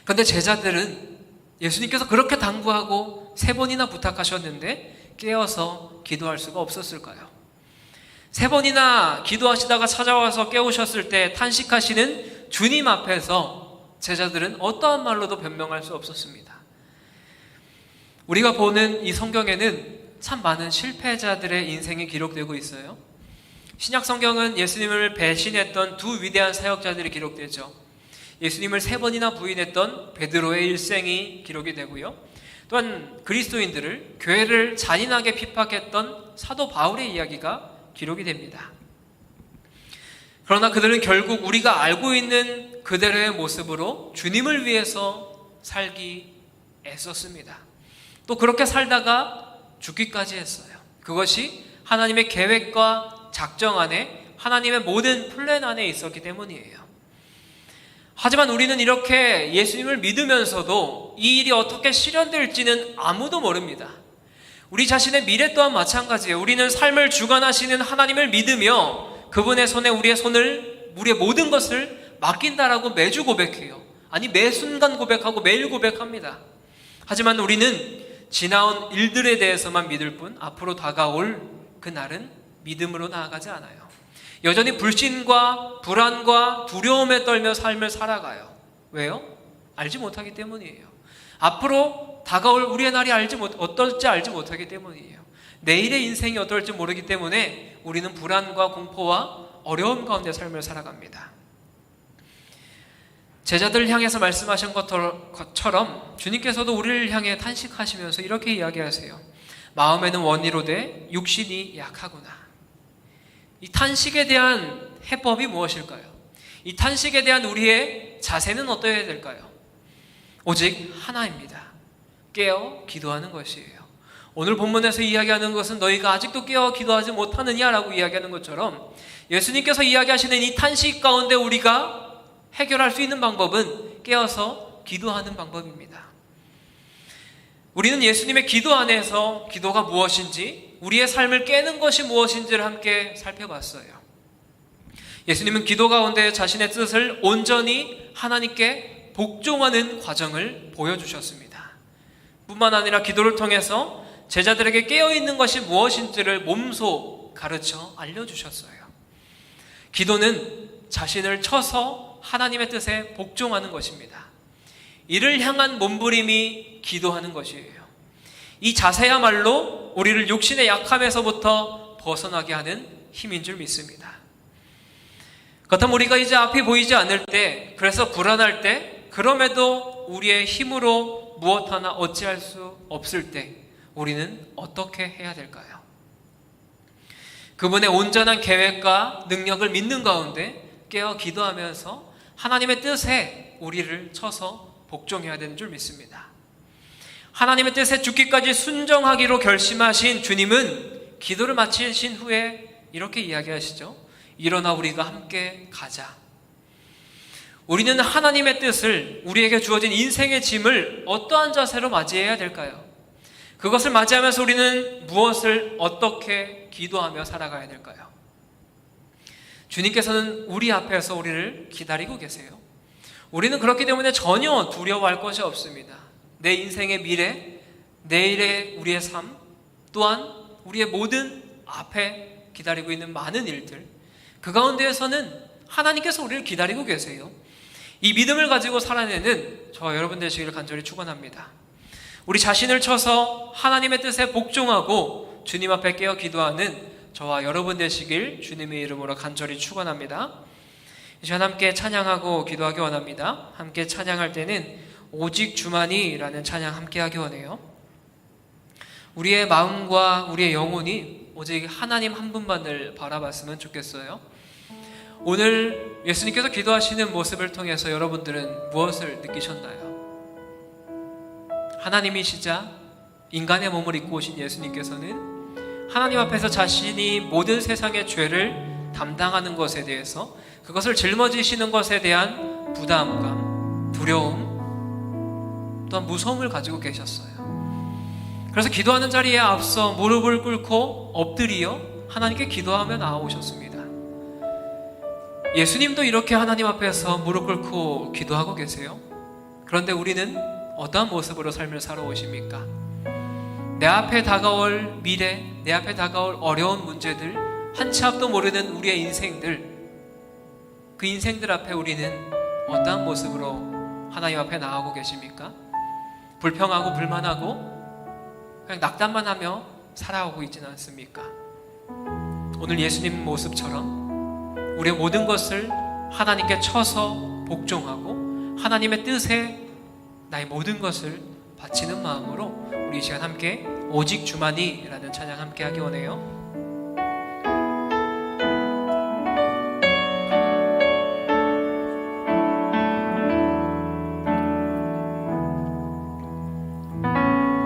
그런데 제자들은 예수님께서 그렇게 당부하고 3번이나 부탁하셨는데 깨어서 기도할 수가 없었을까요? 3번이나 기도하시다가 찾아와서 깨우셨을 때 탄식하시는 주님 앞에서 제자들은 어떠한 말로도 변명할 수 없었습니다. 우리가 보는 이 성경에는 참 많은 실패자들의 인생이 기록되고 있어요. 신약 성경은 예수님을 배신했던 2 위대한 사역자들이 기록되죠. 예수님을 3번이나 부인했던 베드로의 일생이 기록이 되고요, 또한 그리스도인들을, 교회를 잔인하게 핍박했던 사도 바울의 이야기가 기록이 됩니다. 그러나 그들은 결국 우리가 알고 있는 그대로의 모습으로 주님을 위해서 살기 애썼습니다. 또 그렇게 살다가 죽기까지 했어요. 그것이 하나님의 계획과 작정 안에, 하나님의 모든 플랜 안에 있었기 때문이에요. 하지만 우리는 이렇게 예수님을 믿으면서도 이 일이 어떻게 실현될지는 아무도 모릅니다. 우리 자신의 미래 또한 마찬가지예요. 우리는 삶을 주관하시는 하나님을 믿으며 그분의 손에 우리의 모든 것을 맡긴다라고 매주 고백해요. 아니, 매 순간 고백하고 매일 고백합니다. 하지만 우리는 지나온 일들에 대해서만 믿을 뿐 앞으로 다가올 그날은 믿음으로 나아가지 않아요. 여전히 불신과 불안과 두려움에 떨며 삶을 살아가요. 왜요? 알지 못하기 때문이에요. 앞으로 다가올 우리의 날이 어떨지 알지 못하기 때문이에요. 내일의 인생이 어떨지 모르기 때문에 우리는 불안과 공포와 어려움 가운데 삶을 살아갑니다. 제자들을 향해서 말씀하신 것처럼 주님께서도 우리를 향해 탄식하시면서 이렇게 이야기하세요. 마음에는 원이로되 육신이 약하구나. 이 탄식에 대한 해법이 무엇일까요? 이 탄식에 대한 우리의 자세는 어떠해야 될까요? 오직 하나입니다. 깨어 기도하는 것이에요. 오늘 본문에서 이야기하는 것은 너희가 아직도 깨어 기도하지 못하느냐라고 이야기하는 것처럼 예수님께서 이야기하시는 이 탄식 가운데 우리가 해결할 수 있는 방법은 깨어서 기도하는 방법입니다. 우리는 예수님의 기도 안에서 기도가 무엇인지, 우리의 삶을 깨는 것이 무엇인지를 함께 살펴봤어요. 예수님은 기도 가운데 자신의 뜻을 온전히 하나님께 복종하는 과정을 보여주셨습니다. 뿐만 아니라 기도를 통해서 제자들에게 깨어있는 것이 무엇인지를 몸소 가르쳐 알려주셨어요. 기도는 자신을 쳐서 하나님의 뜻에 복종하는 것입니다. 이를 향한 몸부림이 기도하는 것이에요. 이 자세야말로 우리를 육신의 약함에서부터 벗어나게 하는 힘인 줄 믿습니다. 그렇다면 우리가 이제 앞이 보이지 않을 때, 그래서 불안할 때, 그럼에도 우리의 힘으로 무엇 하나 어찌할 수 없을 때 우리는 어떻게 해야 될까요? 그분의 온전한 계획과 능력을 믿는 가운데 깨어 기도하면서 하나님의 뜻에 우리를 쳐서 복종해야 되는 줄 믿습니다. 하나님의 뜻에 죽기까지 순종하기로 결심하신 주님은 기도를 마치신 후에 이렇게 이야기하시죠. 일어나 우리가 함께 가자. 우리는 하나님의 뜻을, 우리에게 주어진 인생의 짐을 어떠한 자세로 맞이해야 될까요? 그것을 맞이하면서 우리는 무엇을 어떻게 기도하며 살아가야 될까요? 주님께서는 우리 앞에서 우리를 기다리고 계세요. 우리는 그렇기 때문에 전혀 두려워할 것이 없습니다. 내 인생의 미래, 내일의 우리의 삶, 또한 우리의 모든 앞에 기다리고 있는 많은 일들, 그 가운데에서는 하나님께서 우리를 기다리고 계세요. 이 믿음을 가지고 살아내는 저와 여러분 되시기를 간절히 축원합니다. 우리 자신을 쳐서 하나님의 뜻에 복종하고 주님 앞에 깨어 기도하는 저와 여러분 되시길 주님의 이름으로 간절히 축원합니다. 이 시간 함께 찬양하고 기도하기 원합니다. 함께 찬양할 때는 오직 주만이라는 찬양 함께 하기 원해요. 우리의 마음과 우리의 영혼이 오직 하나님 한 분만을 바라봤으면 좋겠어요. 오늘 예수님께서 기도하시는 모습을 통해서 여러분들은 무엇을 느끼셨나요? 하나님이시자 인간의 몸을 입고 오신 예수님께서는 하나님 앞에서 자신이 모든 세상의 죄를 담당하는 것에 대해서, 그것을 짊어지시는 것에 대한 부담감, 두려움, 또한 무서움을 가지고 계셨어요. 그래서 기도하는 자리에 앞서 무릎을 꿇고 엎드리어 하나님께 기도하며 나아오셨습니다. 예수님도 이렇게 하나님 앞에서 무릎 꿇고 기도하고 계세요. 그런데 우리는 어떠한 모습으로 삶을 살아오십니까? 내 앞에 다가올 미래, 내 앞에 다가올 어려운 문제들, 한치 앞도 모르는 우리의 인생들, 그 인생들 앞에 우리는 어떠한 모습으로 하나님 앞에 나아가고 계십니까? 불평하고 불만하고 그냥 낙담만 하며 살아오고 있지는 않습니까? 오늘 예수님 모습처럼 우리의 모든 것을 하나님께 쳐서 복종하고 하나님의 뜻에 나의 모든 것을 바치는 마음으로 우리 이 시간 함께 오직 주만이 라는 찬양 함께 하기 원해요.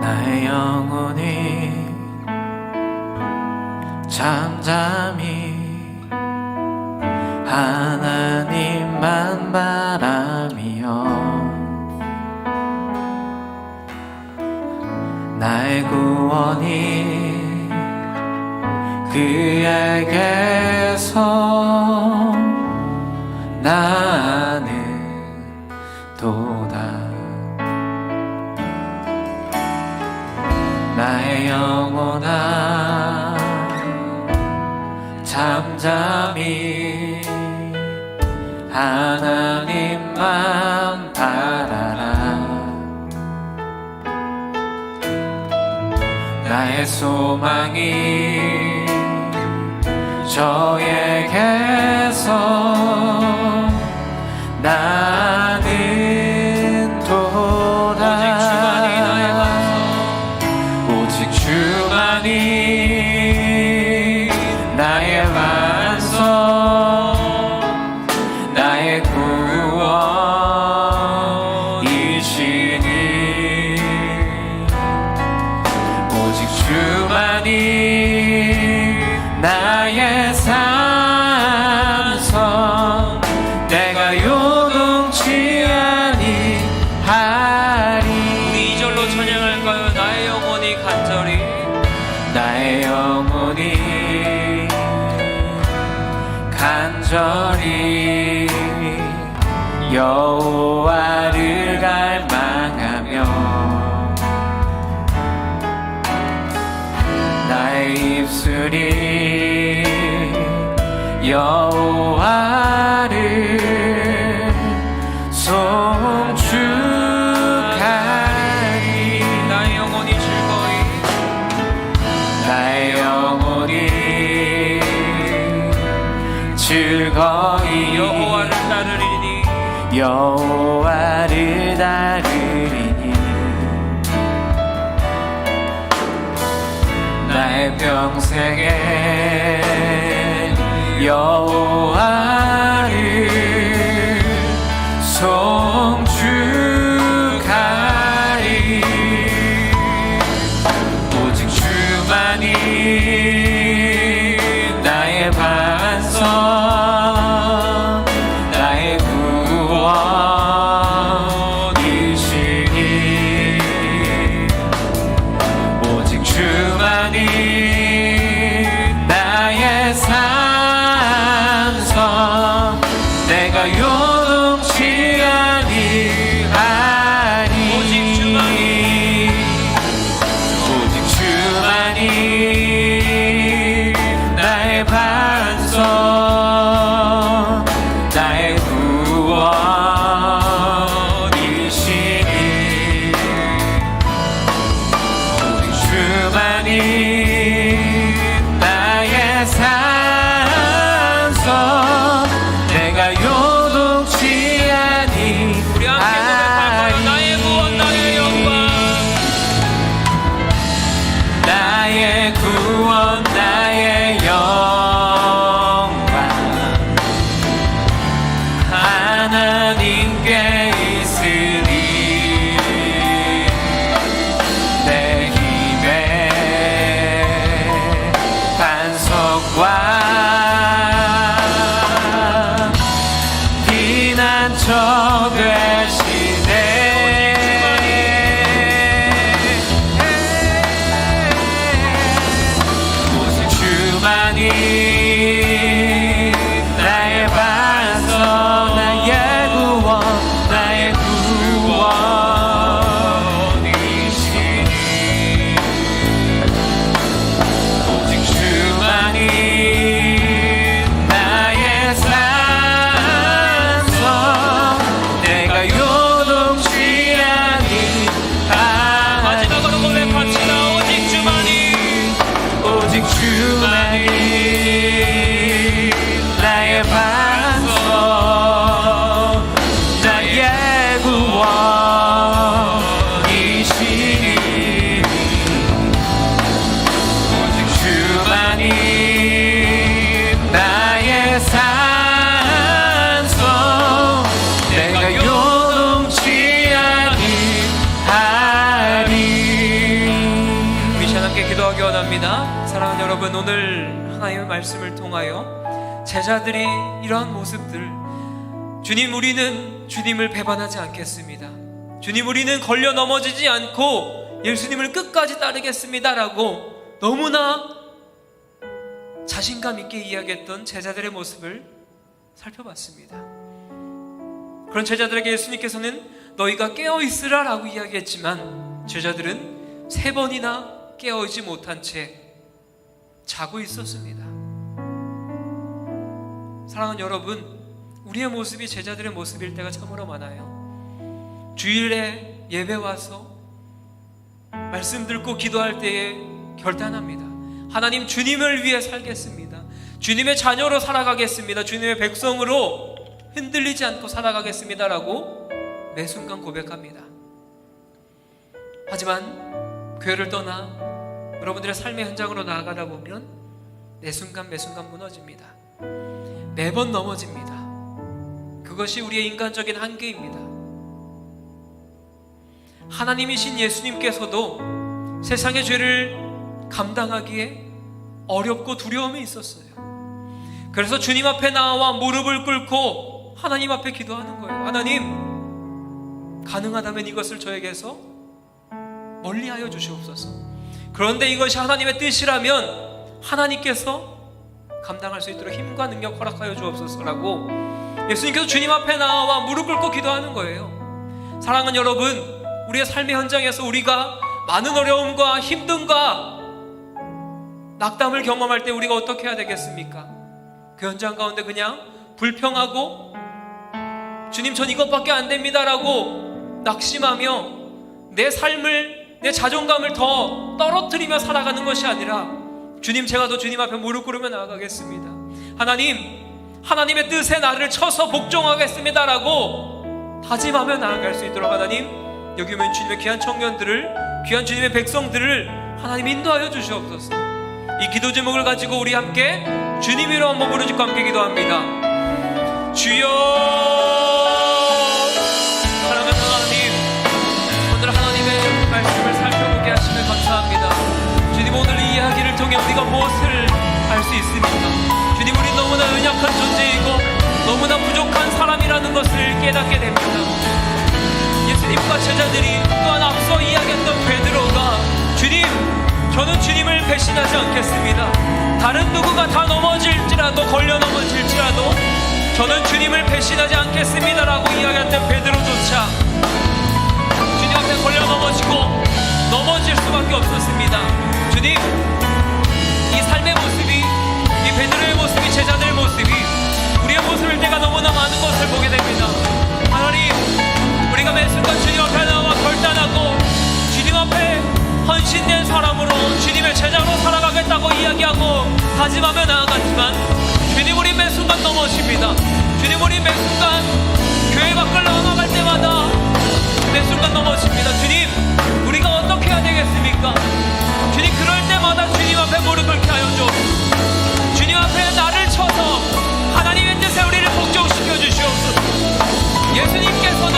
나의 영혼이 잠잠히 하나님만 바라며 나의 구원이 그에게서 나는 도다. 나의 영혼아 잠잠히 하나님만 바라라. 나의 소망이 저에게서 나는 도다. 오직 주만이 나의 반석, 나의 구원이시니 오직 주만이 나의 산성, 내가 요동치 아니하리. 우리 2절로 찬양할까요? 나의 영혼이 간절히, 나의 영혼이 간절히 여호와를 갈망하며 나의 입술이 여호와를 송축하리. 나의 영혼이 즐거이, 나의 영혼이 즐거이 여호와를 따르리니, 여호와를 따르리니 나의 평생에 여호와를 송축하리. 오직 주만이 나의 반석, 나의 구원이시니 오직 주만이 나의 산성, 내게 있으니 내 힘의 반석과 피난처 되시네. 오직 주만이 나의 반석, 나의 구원, 나의 구원이시니. 오직 주만이 나의 산성, 내가 요동치 아니하니. 마지막으로 고백합시다. 오직 주만이, 오직 주만이 나의 반석, 나의 구원이시니. 오직 주만이 나의 산성, 내가 요동치 아니하리. 우리 시간 함께 기도하기 원합니다. 사랑하는 여러분, 오늘 하나님의 말씀을 통하여 제자들이 이러한 모습들, 주님, 우리는 주님을 배반하지 않겠습니다. 주님, 우리는 걸려 넘어지지 않고 예수님을 끝까지 따르겠습니다 라고 너무나 자신감 있게 이야기했던 제자들의 모습을 살펴봤습니다. 그런 제자들에게 예수님께서는 너희가 깨어있으라 라고 이야기했지만 제자들은 3번이나 깨어있지 못한 채 자고 있었습니다. 사랑하는 여러분, 우리의 모습이 제자들의 모습일 때가 참으로 많아요. 주일에 예배 와서 말씀 듣고 기도할 때에 결단합니다. 하나님, 주님을 위해 살겠습니다. 주님의 자녀로 살아가겠습니다. 주님의 백성으로 흔들리지 않고 살아가겠습니다 라고 매 순간 고백합니다. 하지만 교회를 떠나 여러분들의 삶의 현장으로 나아가다 보면 매 순간 무너집니다. 매번 넘어집니다. 그것이 우리의 인간적인 한계입니다. 하나님이신 예수님께서도 세상의 죄를 감당하기에 어렵고 두려움이 있었어요. 그래서 주님 앞에 나와 무릎을 꿇고 하나님 앞에 기도하는 거예요. 하나님, 가능하다면 이것을 저에게서 멀리하여 주시옵소서. 그런데 이것이 하나님의 뜻이라면 하나님께서 감당할 수 있도록 힘과 능력 허락하여 주옵소서라고 예수님께서 주님 앞에 나와 무릎 꿇고 기도하는 거예요. 사랑하는 여러분, 우리의 삶의 현장에서 우리가 많은 어려움과 힘듦과 낙담을 경험할 때 우리가 어떻게 해야 되겠습니까? 그 현장 가운데 그냥 불평하고 주님, 전 이것밖에 안 됩니다 라고 낙심하며 내 삶을, 내 자존감을 더 떨어뜨리며 살아가는 것이 아니라 주님, 제가 더 주님 앞에 무릎 꿇으며 나아가겠습니다. 하나님, 하나님의 뜻에 나를 쳐서 복종하겠습니다 라고 다짐하며 나아갈 수 있도록 하나님, 여기 오면 주님의 귀한 청년들을, 귀한 주님의 백성들을 하나님 인도하여 주시옵소서. 이 기도 제목을 가지고 우리 함께 주님 이름 한번 부르짖고 함께 기도합니다. 주여. 사랑하는 하나님, 오늘 하나님의 말씀을 살펴보게 하시면 감사합니다. 주님, 오늘 이 이야기를 통해 우리가 무엇을 알 수 있습니까? 주님, 우리 너무나 연약한 존재이고 너무나 부족한 사람이라는 것을 깨닫게 됩니다. 예수님과 제자들이 또한 앞서 이야기했던 베드로가 주님, 저는 주님을 배신하지 않겠습니다. 다른 누구가 다 넘어질지라도, 걸려 넘어질지라도 저는 주님을 배신하지 않겠습니다 라고 이야기했던 베드로조차 주님 앞에 걸려 넘어지고 넘어질 수밖에 없었습니다. 주님, 이 삶의 모습이, 이 베드로의 모습이, 제자들의 모습이 우리의 모습일 때가 너무나 많은 것을 보게 됩니다. 하나님, 우리가 매 순간 주님 앞에 나와 결단하고 주님 앞에 헌신된 사람으로 주님의 제자로 살아가겠다고 이야기하고 다짐하며 나아갔지만 주님, 우리 매 순간 넘어집니다. 주님, 우리 매 순간 교회 밖을 나아갈 때마다 매 순간 넘어집니다. 주님, 우리가 어떻게 해야 되겠습니까? 주님, 그럴 때마다 주님 앞에 무릎 꿇게 하여 주옵소서. 주님 앞에 나를 쳐서 하나님의 뜻에 우리를 복종시켜 주시옵소서. 예수님께서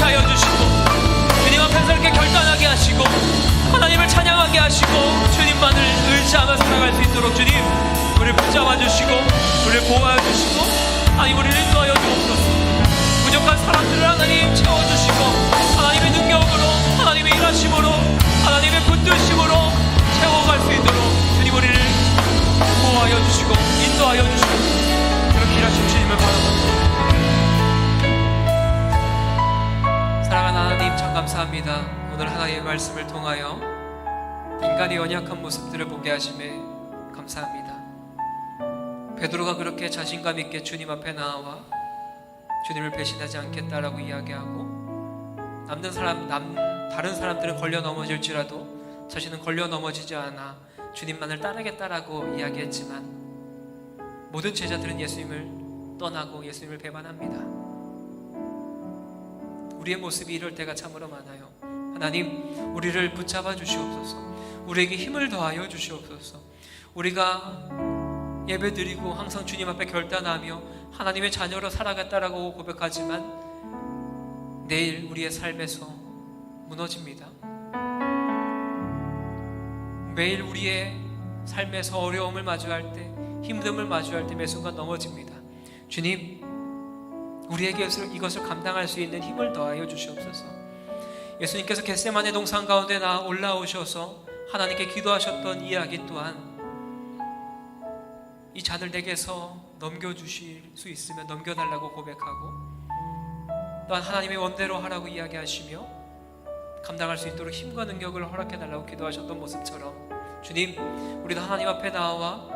하여 주시고 주님 앞에서 이렇게 결단하게 하시고 하나님을 찬양하게 하시고 주님만을 의지하며 살아갈 수 있도록 주님 우리를 붙잡아 주시고 우리를 보호하여 주시고 하나님 우리를 인도하여 주옵소서. 부족한 사람들을 하나님 채워주시고 하나님의 능력으로 하나님의 일하심으로 하나님의 붙드심으로 채워갈 수 있도록 주님 우리를 보호하여 주시고 인도하여 주시고 그렇게 일하신 주님을 바라봅니다. 사랑하는 하나님 참 감사합니다. 오늘 하나님의 말씀을 통하여 인간의 연약한 모습들을 보게 하심에 감사합니다. 베드로가 그렇게 자신감 있게 주님 앞에 나와 주님을 배신하지 않겠다라고 이야기하고 다른 사람들은 걸려 넘어질지라도 자신은 걸려 넘어지지 않아 주님만을 따르겠다라고 이야기했지만 모든 제자들은 예수님을 떠나고 예수님을 배반합니다. 우리의 모습이 이럴 때가 참으로 많아요. 하나님 우리를 붙잡아 주시옵소서. 우리에게 힘을 더하여 주시옵소서. 우리가 예배드리고 항상 주님 앞에 결단하며 하나님의 자녀로 살아갔다라고 고백하지만 내일 우리의 삶에서 무너집니다. 매일 우리의 삶에서 어려움을 마주할 때 힘듦을 마주할 때 매 순간 넘어집니다. 주님 우리에게 이것을 감당할 수 있는 힘을 더하여 주시옵소서. 예수님께서 겟세마네 동산 가운데 올라오셔서 하나님께 기도하셨던 이야기 또한 이 잔을 내게서 넘겨주실 수 있으면 넘겨달라고 고백하고 또한 하나님의 원대로 하라고 이야기하시며 감당할 수 있도록 힘과 능력을 허락해달라고 기도하셨던 모습처럼 주님 우리도 하나님 앞에 나와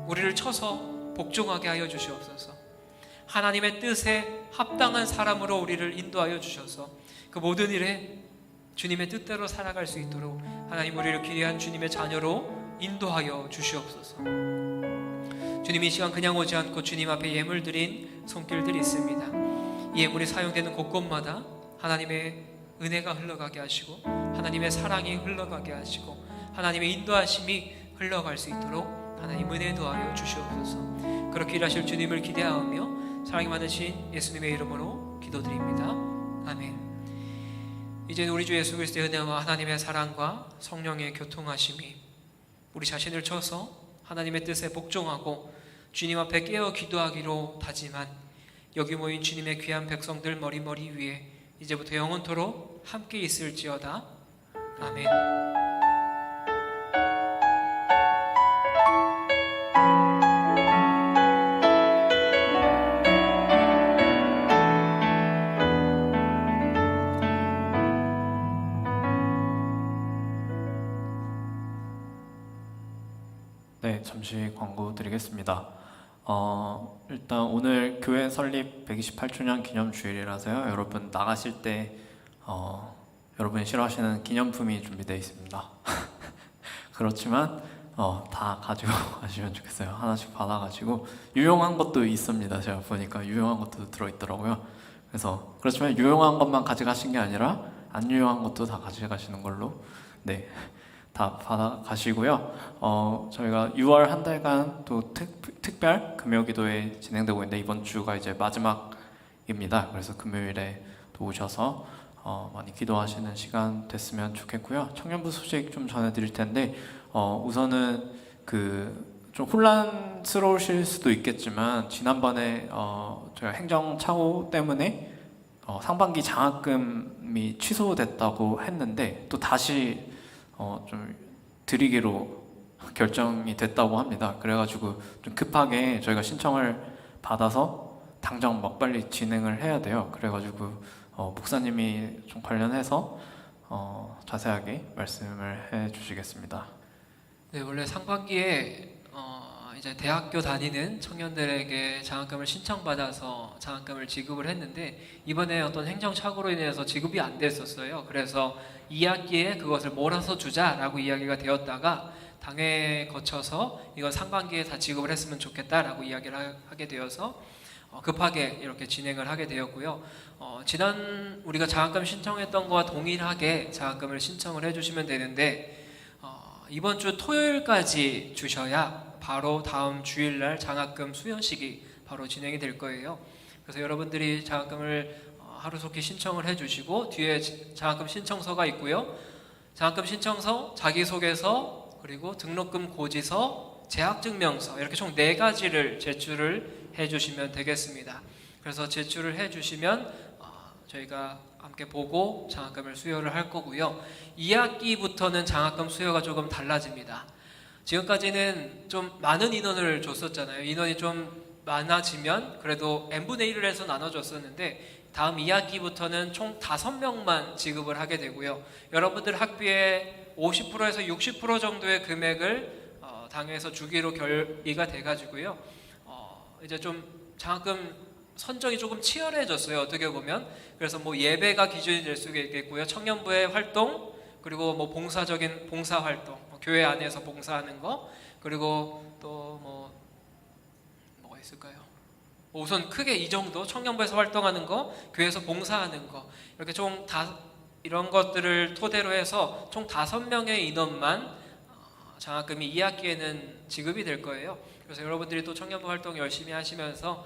우리를 쳐서 복종하게 하여 주시옵소서. 하나님의 뜻에 합당한 사람으로 우리를 인도하여 주셔서 그 모든 일에 주님의 뜻대로 살아갈 수 있도록 하나님 우리를 귀한 주님의 자녀로 인도하여 주시옵소서. 주님 이 시간 그냥 오지 않고 주님 앞에 예물 드린 손길들이 있습니다. 이 예물이 사용되는 곳곳마다 하나님의 은혜가 흘러가게 하시고 하나님의 사랑이 흘러가게 하시고 하나님의 인도하심이 흘러갈 수 있도록 하나님 은혜 더하여 주시옵소서. 그렇게 일하실 주님을 기대하며 사랑이 많으신 예수님의 이름으로 기도드립니다. 아멘. 이제 우리 주 예수 그리스도의 은혜와 하나님의 사랑과 성령의 교통하심이 우리 자신을 쳐서 하나님의 뜻에 복종하고 주님 앞에 깨어 기도하기로 다짐한 여기 모인 주님의 귀한 백성들 머리 위에 이제부터 영원토록 함께 있을지어다. 아멘. 네, 잠시 광고 드리겠습니다. 일단 오늘 교회 설립 128주년 기념주일이라서요. 여러분 나가실 때 여러분이 싫어하시는 기념품이 준비되어 있습니다. 그렇지만 다 가지고 가시면 좋겠어요. 하나씩 받아가지고 유용한 것도 있습니다. 제가 보니까 유용한 것도 들어있더라고요. 그래서 그렇지만 유용한 것만 가져가신 게 아니라 안 유용한 것도 다 가져가시는 걸로 네. 다 받아가시고요. 저희가 6월 한 달간 또 특별 금요기도회 진행되고 있는데 이번 주가 이제 마지막입니다. 그래서 금요일에 또 오셔서 많이 기도하시는 시간 됐으면 좋겠고요. 청년부 소식 좀 전해드릴 텐데 우선은 좀 혼란스러우실 수도 있겠지만 지난번에 저희가 행정착오 때문에 상반기 장학금이 취소됐다고 했는데 또 다시 좀 드리기로 결정이 됐다고 합니다. 그래가지고 좀 급하게 저희가 신청을 받아서 당장 막 빨리 진행을 해야 돼요. 그래가지고 목사님이 좀 관련해서 자세하게 말씀을 해주시겠습니다. 네, 원래 상반기에 이제 대학교 다니는 청년들에게 장학금을 신청받아서 장학금을 지급을 했는데 이번에 어떤 행정착오로 인해서 지급이 안 됐었어요. 그래서 2학기에 그것을 몰아서 주자라고 이야기가 되었다가 당회 거쳐서 이건 상반기에 다 지급을 했으면 좋겠다라고 이야기를 하게 되어서 급하게 이렇게 진행을 하게 되었고요. 지난 우리가 장학금 신청했던 거와 동일하게 장학금을 신청을 해주시면 되는데 이번 주 토요일까지 주셔야 바로 다음 주일날 장학금 수여식이 바로 진행이 될 거예요. 그래서 여러분들이 장학금을 하루속히 신청을 해주시고 뒤에 장학금 신청서가 있고요. 장학금 신청서, 자기소개서, 그리고 등록금 고지서, 재학증명서 이렇게 총 4가지를 제출을 해주시면 되겠습니다. 그래서 제출을 해주시면 저희가 함께 보고 장학금을 수여를 할 거고요. 2학기부터는 장학금 수여가 조금 달라집니다. 지금까지는 좀 많은 인원을 줬었잖아요. 인원이 좀 많아지면 그래도 n분의 1을 해서 나눠줬었는데 다음 2학기부터는 총 5명만 지급을 하게 되고요. 여러분들 학비의 50%에서 60% 정도의 금액을 당에서 주기로 결의가 돼가지고요. 이제 좀 장학금 선정이 조금 치열해졌어요. 어떻게 보면. 그래서 뭐 예배가 기준이 될 수가 있겠고요. 청년부의 활동, 그리고 뭐 봉사적인 봉사 활동, 교회 안에서 봉사하는 거, 그리고 또 뭐가 있을까요? 우선 크게 이 정도, 청년부에서 활동하는 거, 교회에서 봉사하는 거, 이렇게 총 이런 것들을 토대로 해서 총 5명의 인원만 장학금이 2학기에는 지급이 될 거예요. 그래서 여러분들이 또 청년부 활동 열심히 하시면서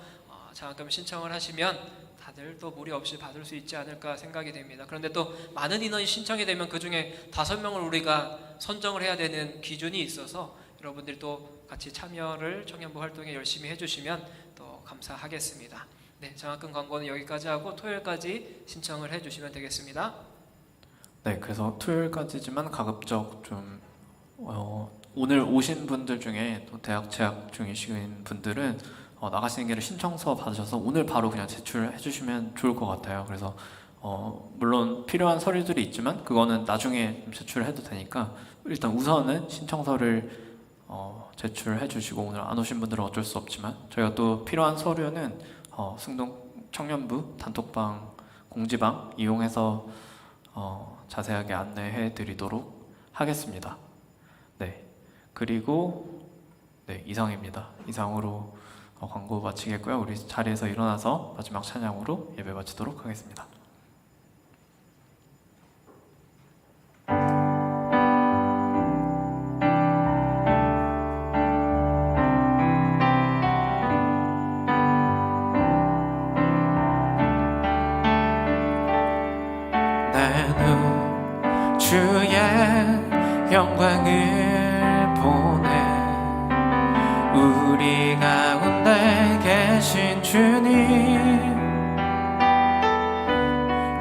장학금 신청을 하시면 다들 또 무리 없이 받을 수 있지 않을까 생각이 됩니다. 그런데 또 많은 인원이 신청이 되면 그 중에 5명을 우리가 선정을 해야 되는 기준이 있어서 여러분들이 또 같이 참여를 청년부 활동에 열심히 해주시면 또 감사하겠습니다. 네, 장학금 광고는 여기까지 하고 토요일까지 신청을 해주시면 되겠습니다. 네, 그래서 토요일까지지만 가급적 좀 오늘 오신 분들 중에 또 대학 재학 중이신 분들은 나가시는 길에 신청서 받으셔서 오늘 바로 그냥 제출해 주시면 좋을 것 같아요. 그래서 물론 필요한 서류들이 있지만 그거는 나중에 제출해도 되니까 일단 우선은 신청서를 제출해 주시고, 오늘 안 오신 분들은 어쩔 수 없지만 저희가 또 필요한 서류는 승동 청년부 단톡방 공지방 이용해서 자세하게 안내해 드리도록 하겠습니다. 네, 그리고 네, 이상입니다. 이상으로 광고 마치겠고요. 우리 자리에서 일어나서 마지막 찬양으로 예배 마치도록 하겠습니다. 나는 주의 영광을 보내 우리 가운데 계신 주님,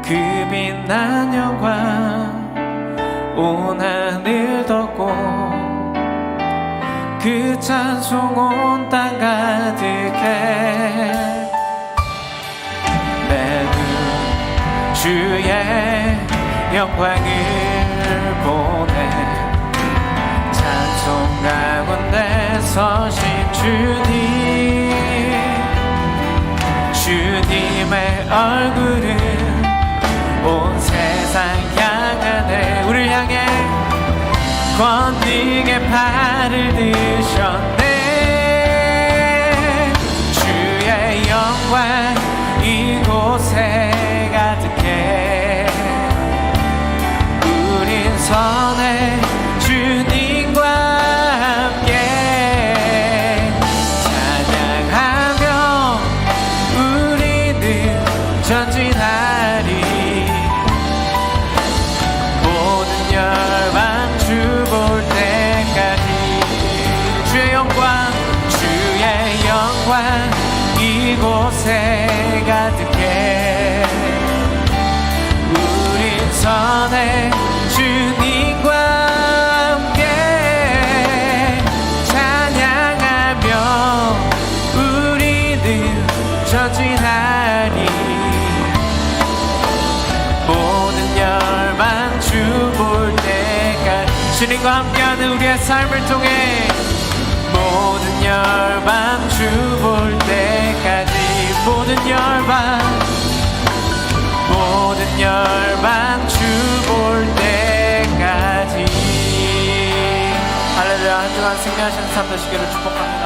그 빛난 영광 온 하늘 덮고 그 찬송 온 땅 가득해. 나는 주의 영광을 보내 찬송 가운데 서신 주님, 주님의 얼굴은 온 세상 향하네. 우리를 향해 권능의 팔을 드셨네. 주의 영광 이곳에 가득해. 우린 선해 주님과 함께 찬양하며 우리는 전진하리. 모든 열방 주 볼 때까지. 주의 영광 이곳에 가득해. 우린 선해 주님과 함께 찬양하며 우리는 전진하리. 모든 열방 주 볼 때까지. 주님과 함께하는 우리의 삶을 통해 모든 열방 주 볼 때까지. 모든 열방 주 볼 때까지. 할렐루야. 한 주간 승리하시는 삶 되시기를 축복합니다.